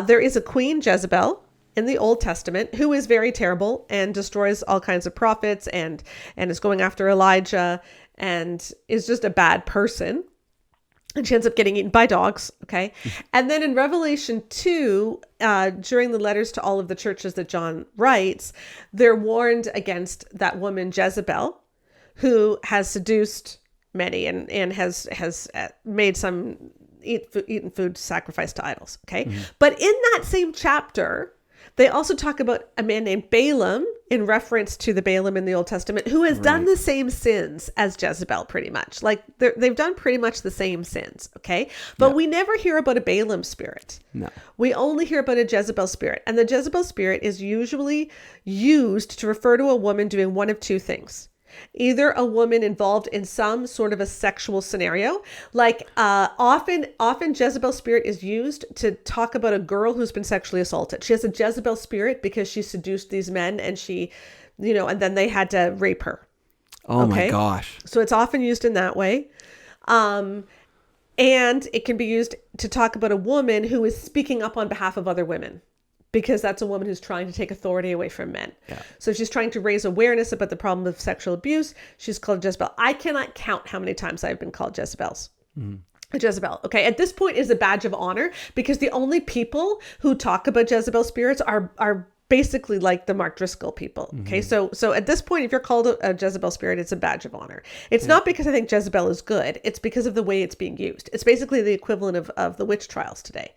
There is a Queen Jezebel in the Old Testament, who is very terrible and destroys all kinds of prophets and is going after Elijah and is just a bad person. And she ends up getting eaten by dogs. Okay. And then in Revelation 2, during the letters to all of the churches that John writes, they're warned against that woman Jezebel, who has seduced many and has made some eaten food sacrificed to idols. Okay. But in that same chapter, they also talk about a man named Balaam, in reference to the Balaam in the Old Testament, who has done the same sins as Jezebel, pretty much. Like they've done pretty much the same sins, okay? But we never hear about a Balaam spirit. No. We only hear about a Jezebel spirit. And the Jezebel spirit is usually used to refer to a woman doing one of two things. either a woman involved in some sort of a sexual scenario. Like often Jezebel spirit is used to talk about a girl who's been sexually assaulted. She has a Jezebel spirit because she seduced these men and she, and then they had to rape her. Oh my gosh. So it's often used in that way. And it can be used to talk about a woman who is speaking up on behalf of other women, because that's a woman who's trying to take authority away from men. Yeah. So she's trying to raise awareness about the problem of sexual abuse. She's called Jezebel. I cannot count how many times I've been called Jezebels. Jezebel. Okay. At this point is a badge of honor, because the only people who talk about Jezebel spirits are basically like the Mark Driscoll people. Okay. So at this point, if you're called a Jezebel spirit, it's a badge of honor. It's not because I think Jezebel is good. It's because of the way it's being used. It's basically the equivalent of the witch trials today,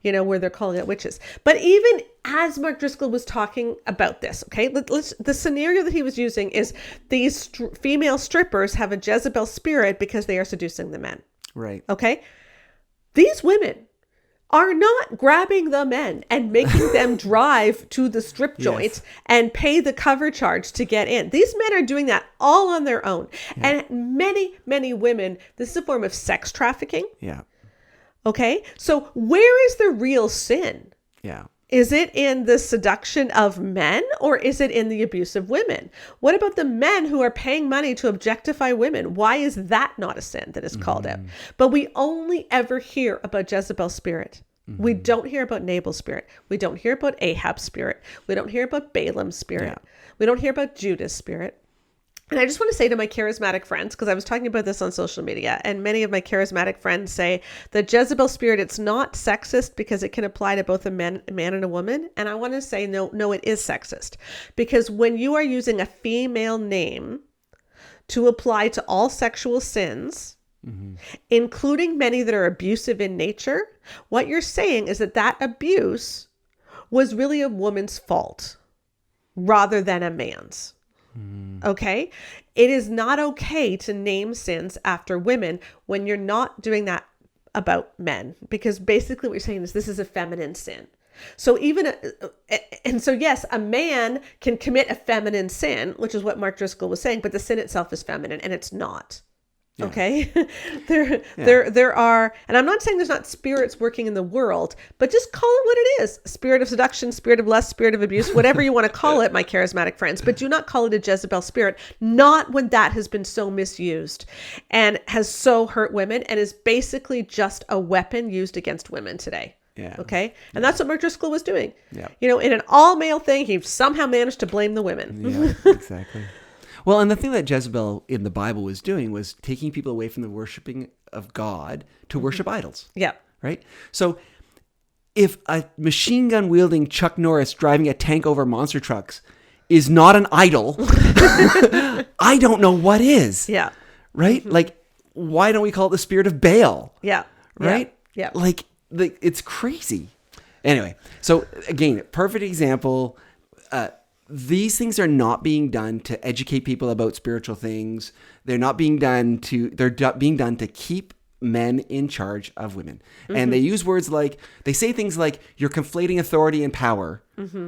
where they're calling it witches. But even as Mark Driscoll was talking about this, okay, the scenario that he was using is these female strippers have a Jezebel spirit because they are seducing the men. Right. Okay. These women are not grabbing the men and making them drive to the strip joint and pay the cover charge to get in. These men are doing that all on their own. And many, many women, this is a form of sex trafficking. Yeah. Okay. So where is the real sin? Yeah. Is it in the seduction of men, or is it in the abuse of women? What about the men who are paying money to objectify women? Why is that not a sin that is called out? But we only ever hear about Jezebel spirit. We don't hear about Nabal's spirit. We don't hear about Ahab's spirit. We don't hear about Balaam's spirit. Yeah. We don't hear about Judah's spirit. And I just want to say to my charismatic friends, because I was talking about this on social media, and many of my charismatic friends say the Jezebel spirit, it's not sexist because it can apply to both a man and a woman. And I want to say, no, it is sexist. Because when you are using a female name to apply to all sexual sins, including many that are abusive in nature, what you're saying is that abuse was really a woman's fault rather than a man's. Okay. It is not okay to name sins after women when you're not doing that about men, because basically what you're saying is this is a feminine sin. So yes, a man can commit a feminine sin, which is what Mark Driscoll was saying, but the sin itself is feminine, and it's not. Yeah. Okay. There are, and I'm not saying there's not spirits working in the world, but just call it what it is. Spirit of seduction, spirit of lust, spirit of abuse, whatever you want to call it, my charismatic friends, but do not call it a Jezebel spirit, not when that has been so misused and has so hurt women and is basically just a weapon used against women today. Yeah. Okay. And that's what Mark Driscoll was doing. Yeah. In an all male thing, he somehow managed to blame the women. Yeah, exactly. Well, and the thing that Jezebel in the Bible was doing was taking people away from the worshiping of God to worship idols. Yeah. Right? So if a machine gun wielding Chuck Norris driving a tank over monster trucks is not an idol, I don't know what is. Yeah. Right? Like, why don't we call it the spirit of Baal? Yeah. Right? Yeah. Like it's crazy. Anyway, so again, perfect example. These things are not being done to educate people about spiritual things. They're being done to keep men in charge of women. And they use words like, they say things like, you're conflating authority and power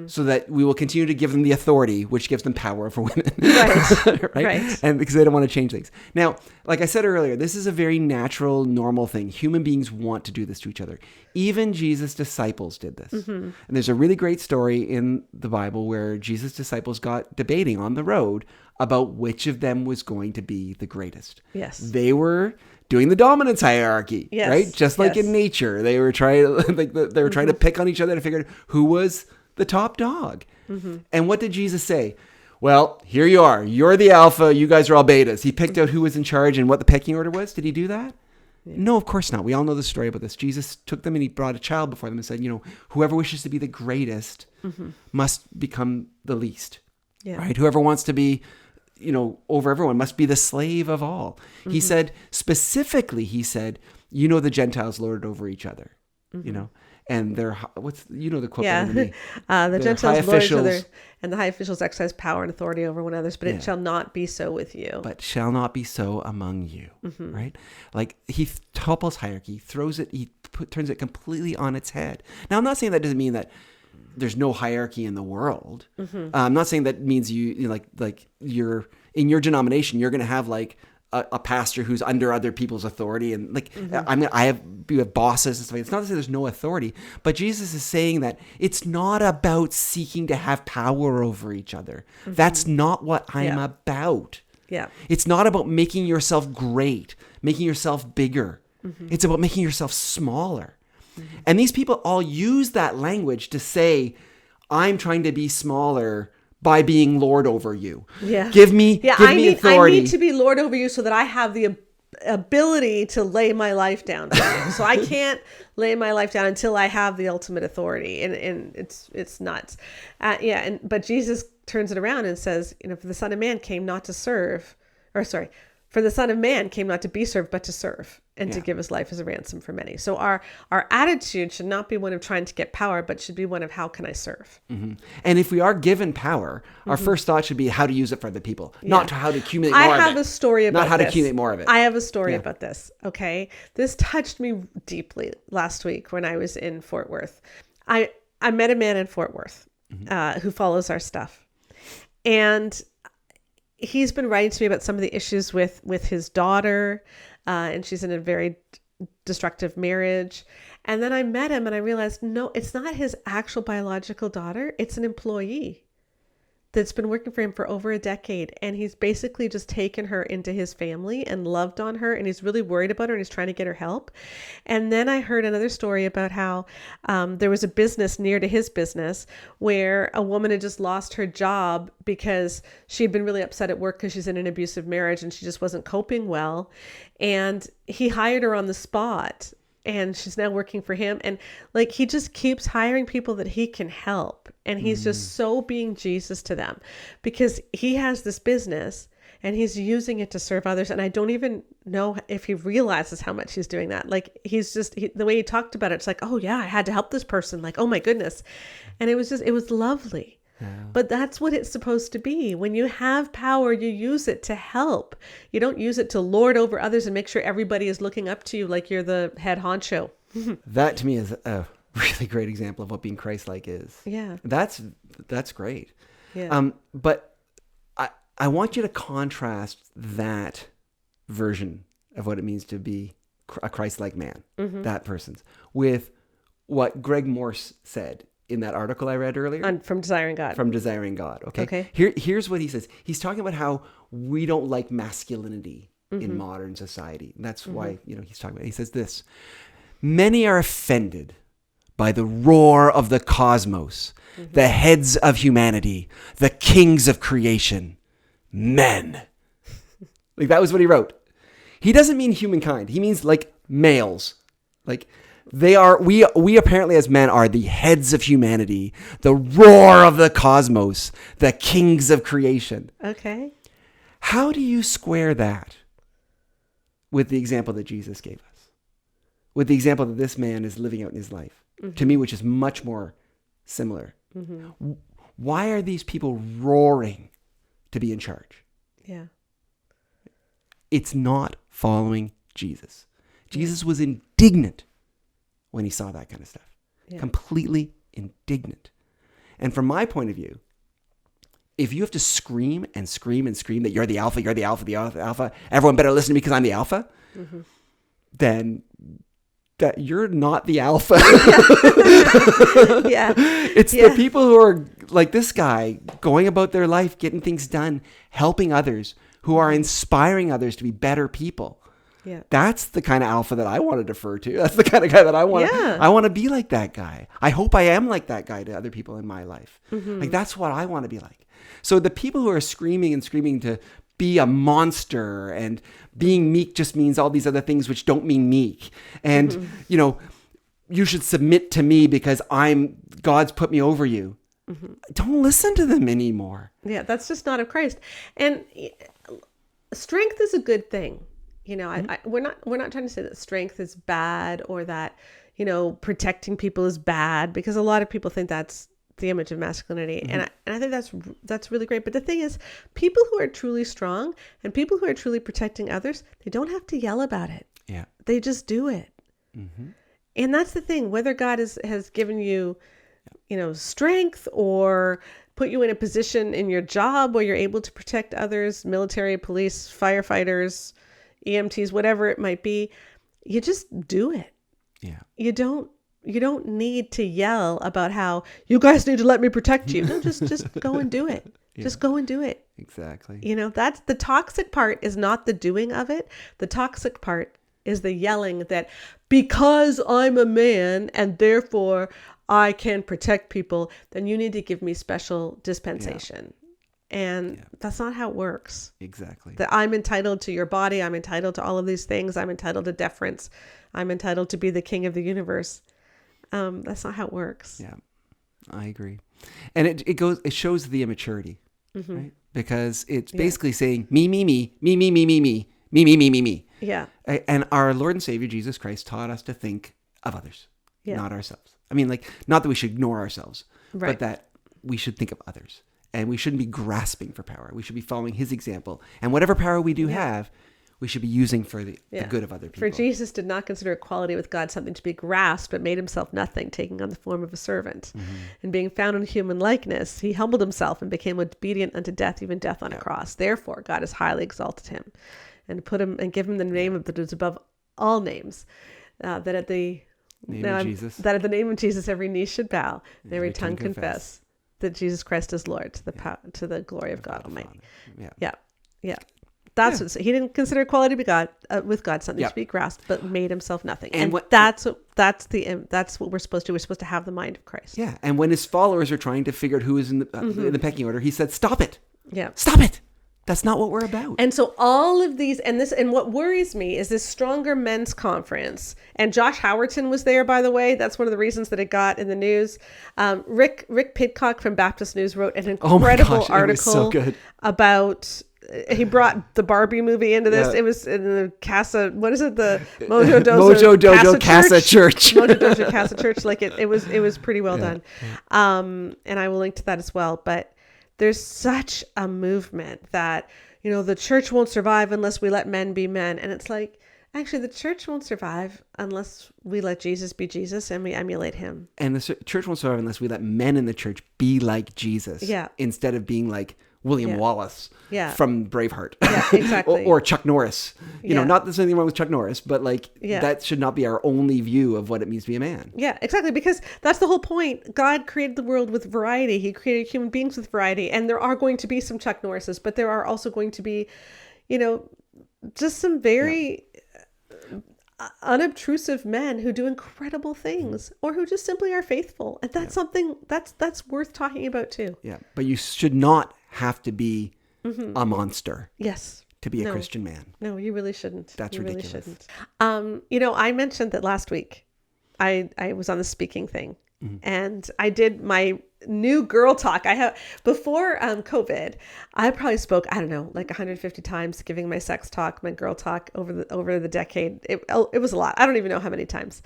so that we will continue to give them the authority, which gives them power over women. Right. Right. And because they don't want to change things. Now, like I said earlier, this is a very natural, normal thing. Human beings want to do this to each other. Even Jesus' disciples did this. And there's a really great story in the Bible where Jesus' disciples got debating on the road about which of them was going to be the greatest. Yes. They were doing the dominance hierarchy, yes. right? Just like in nature, they were trying to pick on each other to figure out who was the top dog. And what did Jesus say? Well, here you are. You're the alpha. You guys are all betas. He picked out who was in charge and what the pecking order was. Did he do that? Yeah. No, of course not. We all know the story about this. Jesus took them and he brought a child before them and said, whoever wishes to be the greatest must become the least. Yeah. Right? Whoever wants to be over everyone must be the slave of all. He said, specifically, the Gentiles lord it over each other, and they're, the quote? Yeah. The Gentiles lord each other, and the high officials exercise power and authority over one another, but it shall not be so with you. But shall not be so among you, right? Like he topples hierarchy, turns it completely on its head. Now, I'm not saying that doesn't mean that there's no hierarchy in the world. I'm not saying that means you like you're in your denomination, you're going to have like a pastor who's under other people's authority, and like we have bosses and stuff. It's not to say there's no authority, but Jesus is saying that it's not about seeking to have power over each other. That's not what I'm about. Yeah. It's not about making yourself great, making yourself bigger. It's about making yourself smaller. And these people all use that language to say, I'm trying to be smaller by being Lord over you. Yeah. Give me authority. I need to be Lord over you so that I have the ability to lay my life down for you. So I can't lay my life down until I have the ultimate authority. And it's nuts. But Jesus turns it around and says, for the Son of Man came not to serve, for the Son of Man came not to be served, but to serve and to give his life as a ransom for many. So our attitude should not be one of trying to get power, but should be one of how can I serve? And if we are given power, our first thought should be how to use it for other people, not how to accumulate more of it. I have a story about this. Not how to accumulate more of it. I have a story about this, okay? This touched me deeply last week when I was in Fort Worth. I met a man in Fort Worth who follows our stuff. And he's been writing to me about some of the issues with his daughter, and she's in a very destructive marriage. And then I met him and I realized, no, it's not his actual biological daughter. It's an employee that's been working for him for over a decade. And he's basically just taken her into his family and loved on her. And he's really worried about her and he's trying to get her help. And then I heard another story about how there was a business near to his business where a woman had just lost her job because she had been really upset at work because she's in an abusive marriage and she just wasn't coping well. And he hired her on the spot. And she's now working for him. And like, he just keeps hiring people that he can help. And he's just so being Jesus to them because he has this business and he's using it to serve others. And I don't even know if he realizes how much he's doing that. Like the way he talked about it, it's like, oh yeah, I had to help this person. Like, oh my goodness. And it was lovely. But that's what it's supposed to be. When you have power, you use it to help. You don't use it to lord over others and make sure everybody is looking up to you like you're the head honcho. That to me is a really great example of what being Christ-like is. Yeah. That's great. Yeah. But I want you to contrast that version of what it means to be a Christ-like man, that person's, with what Greg Morse said in that article I read earlier. From Desiring God. From Desiring God. Okay. Here's what he says. He's talking about how we don't like masculinity in modern society. And that's why, he's talking about it. He says this: many are offended by the roar of the cosmos, the heads of humanity, the kings of creation, men. Like, that was what he wrote. He doesn't mean humankind. He means like males. Like, we apparently as men are the heads of humanity, the roar of the cosmos, the kings of creation. Okay. How do you square that with the example that Jesus gave us? With the example that this man is living out in his life, to me, which is much more similar. Why are these people roaring to be in charge? Yeah. It's not following Jesus. Jesus was indignant when he saw that kind of stuff. Yeah. Completely indignant. And from my point of view, if you have to scream and scream and scream that you're the alpha, the alpha, everyone better listen to me because I'm the alpha, then that you're not the alpha. Yeah. It's the people who are like this guy, going about their life, getting things done, helping others, who are inspiring others to be better people. Yeah. That's the kind of alpha that I want to defer to. That's the kind of guy that I want. Yeah. I want to be like that guy. I hope I am like that guy to other people in my life. Like, that's what I want to be like. So the people who are screaming and screaming to be a monster, and being meek just means all these other things which don't mean meek. And, you should submit to me because God's put me over you. Don't listen to them anymore. Yeah, that's just not of Christ. And strength is a good thing. We're not trying to say that strength is bad, or that, protecting people is bad, because a lot of people think that's the image of masculinity. And I think that's really great. But the thing is, people who are truly strong and people who are truly protecting others, they don't have to yell about it. Yeah. They just do it. And that's the thing, whether God has given you, strength or put you in a position in your job where you're able to protect others, military, police, firefighters, EMTs, whatever it might be. You just do it. Yeah. You don't need to yell about how you guys need to let me protect you. No, just go and do it. Yeah. Just go and do it. Exactly. That's the toxic part, is not the doing of it. The toxic part is the yelling that because I'm a man and therefore I can protect people, then you need to give me special dispensation. And that's not how it works. Exactly. That I'm entitled to your body. I'm entitled to all of these things. I'm entitled to deference. I'm entitled to be the king of the universe. That's not how it works. Yeah, I agree. And it shows the immaturity, right? Because it's basically saying me, me, me, me, me, me, me, me, me, me, me, me, me. Yeah. And our Lord and Savior, Jesus Christ, taught us to think of others, not ourselves. I mean, not that we should ignore ourselves, but that we should think of others. And we shouldn't be grasping for power. We should be following his example. And whatever power we do have, we should be using for the good of other people. For Jesus did not consider equality with God something to be grasped, but made himself nothing, taking on the form of a servant. And being found in human likeness, he humbled himself and became obedient unto death, even death on a cross. Therefore, God has highly exalted him and put him and give him the name that is above all names, that at the name of Jesus, every knee should bow and every tongue confess that Jesus Christ is Lord, to the glory of God Almighty. Yeah. That's what he didn't consider equality with God something to be grasped, but made himself nothing. And that's what we're supposed to do. We're supposed to have the mind of Christ. Yeah. And when his followers are trying to figure out who is in the pecking order, he said, "Stop it! Yeah, stop it! That's not what we're about." And so all of these, and what worries me is this Stronger Men's Conference. And Josh Howerton was there, by the way. That's one of the reasons that it got in the news. Rick Pidcock from Baptist News wrote an incredible article about. He brought the Barbie movie into this. It was in the Casa. What is it? The Mojo Dojo Casa Church. Mojo Dojo Casa Church. It was pretty well done. And I will link to that as well. But there's such a movement that, the church won't survive unless we let men be men. And it's like, actually, the church won't survive unless we let Jesus be Jesus and we emulate him. And the church won't survive unless we let men in the church be like Jesus. Yeah. Instead of being like William Wallace from Braveheart. Yeah, exactly. or Chuck Norris. Not that there's anything wrong with Chuck Norris, but that should not be our only view of what it means to be a man. Yeah, exactly. Because that's the whole point. God created the world with variety. He created human beings with variety. And there are going to be some Chuck Norrises, but there are also going to be, just some very unobtrusive men who do incredible things or who just simply are faithful. And that's something that's worth talking about too. Yeah. But you should not have to be a monster. Yes. To be a Christian man. No, you really shouldn't. That's ridiculous. Really shouldn't. I mentioned that last week I was on the speaking thing and I did my new girl talk. Before COVID, I probably spoke, 150 times, giving my sex talk, my girl talk over the decade. It was a lot. I don't even know how many times.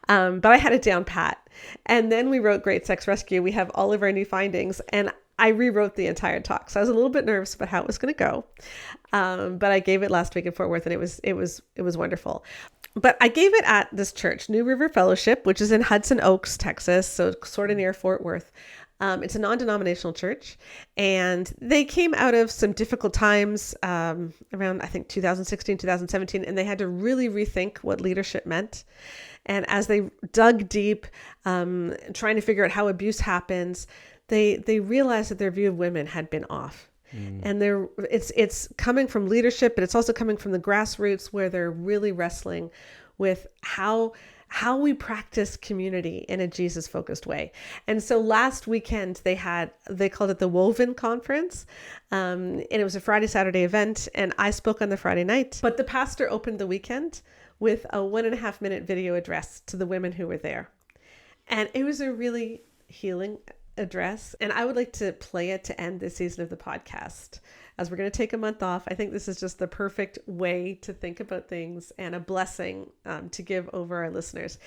But I had it down pat. And then we wrote Great Sex Rescue. We have all of our new findings, and I rewrote the entire talk. So I was a little bit nervous about how it was going to go. But I gave it last week in Fort Worth, and it was wonderful. But I gave it at this church, New River Fellowship, which is in Hudson Oaks, Texas, so sort of near Fort Worth. It's a non-denominational church, and they came out of some difficult times around, I think, 2016, 2017, and they had to really rethink what leadership meant. And as they dug deep, trying to figure out how abuse happens, they realized that their view of women had been off. And it's coming from leadership, but it's also coming from the grassroots, where they're really wrestling with how we practice community in a Jesus-focused way. And so last weekend they called it the Woven Conference. And it was a Friday, Saturday event. And I spoke on the Friday night, but the pastor opened the weekend with a 1.5-minute video address to the women who were there. And it was a really healing address. And I would like to play it to end this season of the podcast. As we're going to take a month off, I think this is just the perfect way to think about things and a blessing to give over our listeners.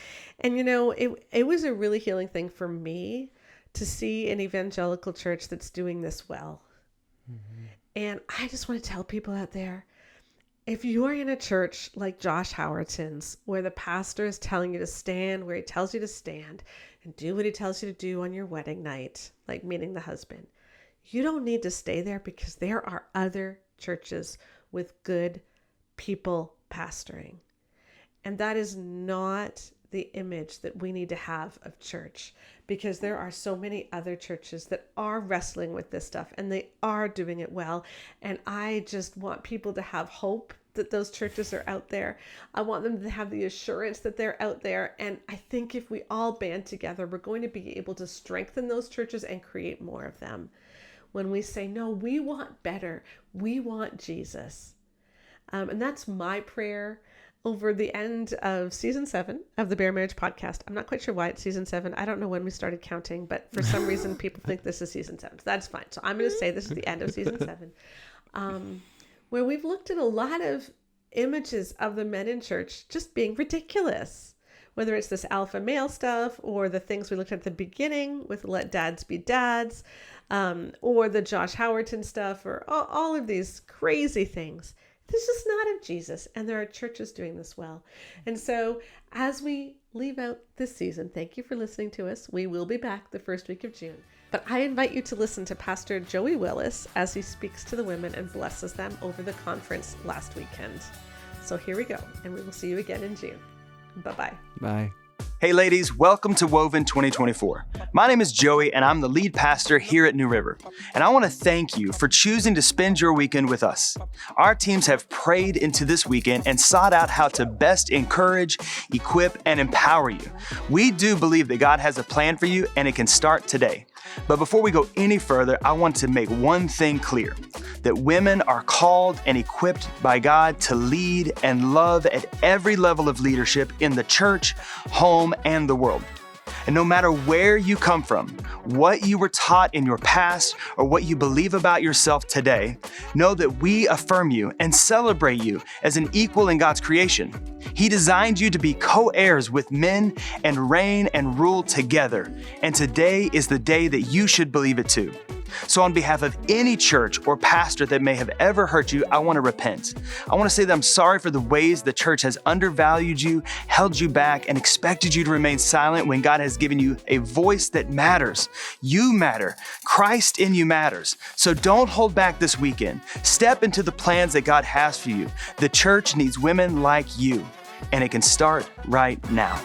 And, it was a really healing thing for me to see an evangelical church that's doing this well. Mm-hmm. And I just want to tell people out there, if you're in a church like Josh Howerton's, where the pastor is telling you to stand, where he tells you to stand and do what he tells you to do on your wedding night, like meeting the husband, you don't need to stay there, because there are other churches with good people pastoring. And that is not the image that we need to have of church, because there are so many other churches that are wrestling with this stuff and they are doing it well. And I just want people to have hope that those churches are out there. I want them to have the assurance that they're out there. And I think if we all band together, we're going to be able to strengthen those churches and create more of them. When we say, no, we want better. We want Jesus. And that's my prayer over the end of season 7 of the Bare Marriage podcast. I'm not quite sure why it's season 7. I don't know when we started counting, but for some reason people think this is season 7. So that's fine. So I'm going to say this is the end of season 7, where we've looked at a lot of images of the men in church just being ridiculous, whether it's this alpha male stuff or the things we looked at the beginning with let dads be dads, or the Josh Howerton stuff, or all of these crazy things. This is not of Jesus, and there are churches doing this well. And so as we leave out this season, thank you for listening to us. We will be back the first week of June. But I invite you to listen to Pastor Joey Willis as he speaks to the women and blesses them over the conference last weekend. So here we go, and we will see you again in June. Bye-bye. Bye. Hey ladies, welcome to Woven 2024. My name is Joey and I'm the lead pastor here at New River. And I want to thank you for choosing to spend your weekend with us. Our teams have prayed into this weekend and sought out how to best encourage, equip, and empower you. We do believe that God has a plan for you and it can start today. But before we go any further, I want to make one thing clear, that women are called and equipped by God to lead and love at every level of leadership in the church, home, and the world. And no matter where you come from, what you were taught in your past, or what you believe about yourself today, know that we affirm you and celebrate you as an equal in God's creation. He designed you to be co-heirs with men and reign and rule together. And today is the day that you should believe it too. So on behalf of any church or pastor that may have ever hurt you, I want to repent. I want to say that I'm sorry for the ways the church has undervalued you, held you back, and expected you to remain silent when God has given you a voice that matters. You matter. Christ in you matters. So don't hold back this weekend. Step into the plans that God has for you. The church needs women like you, and it can start right now.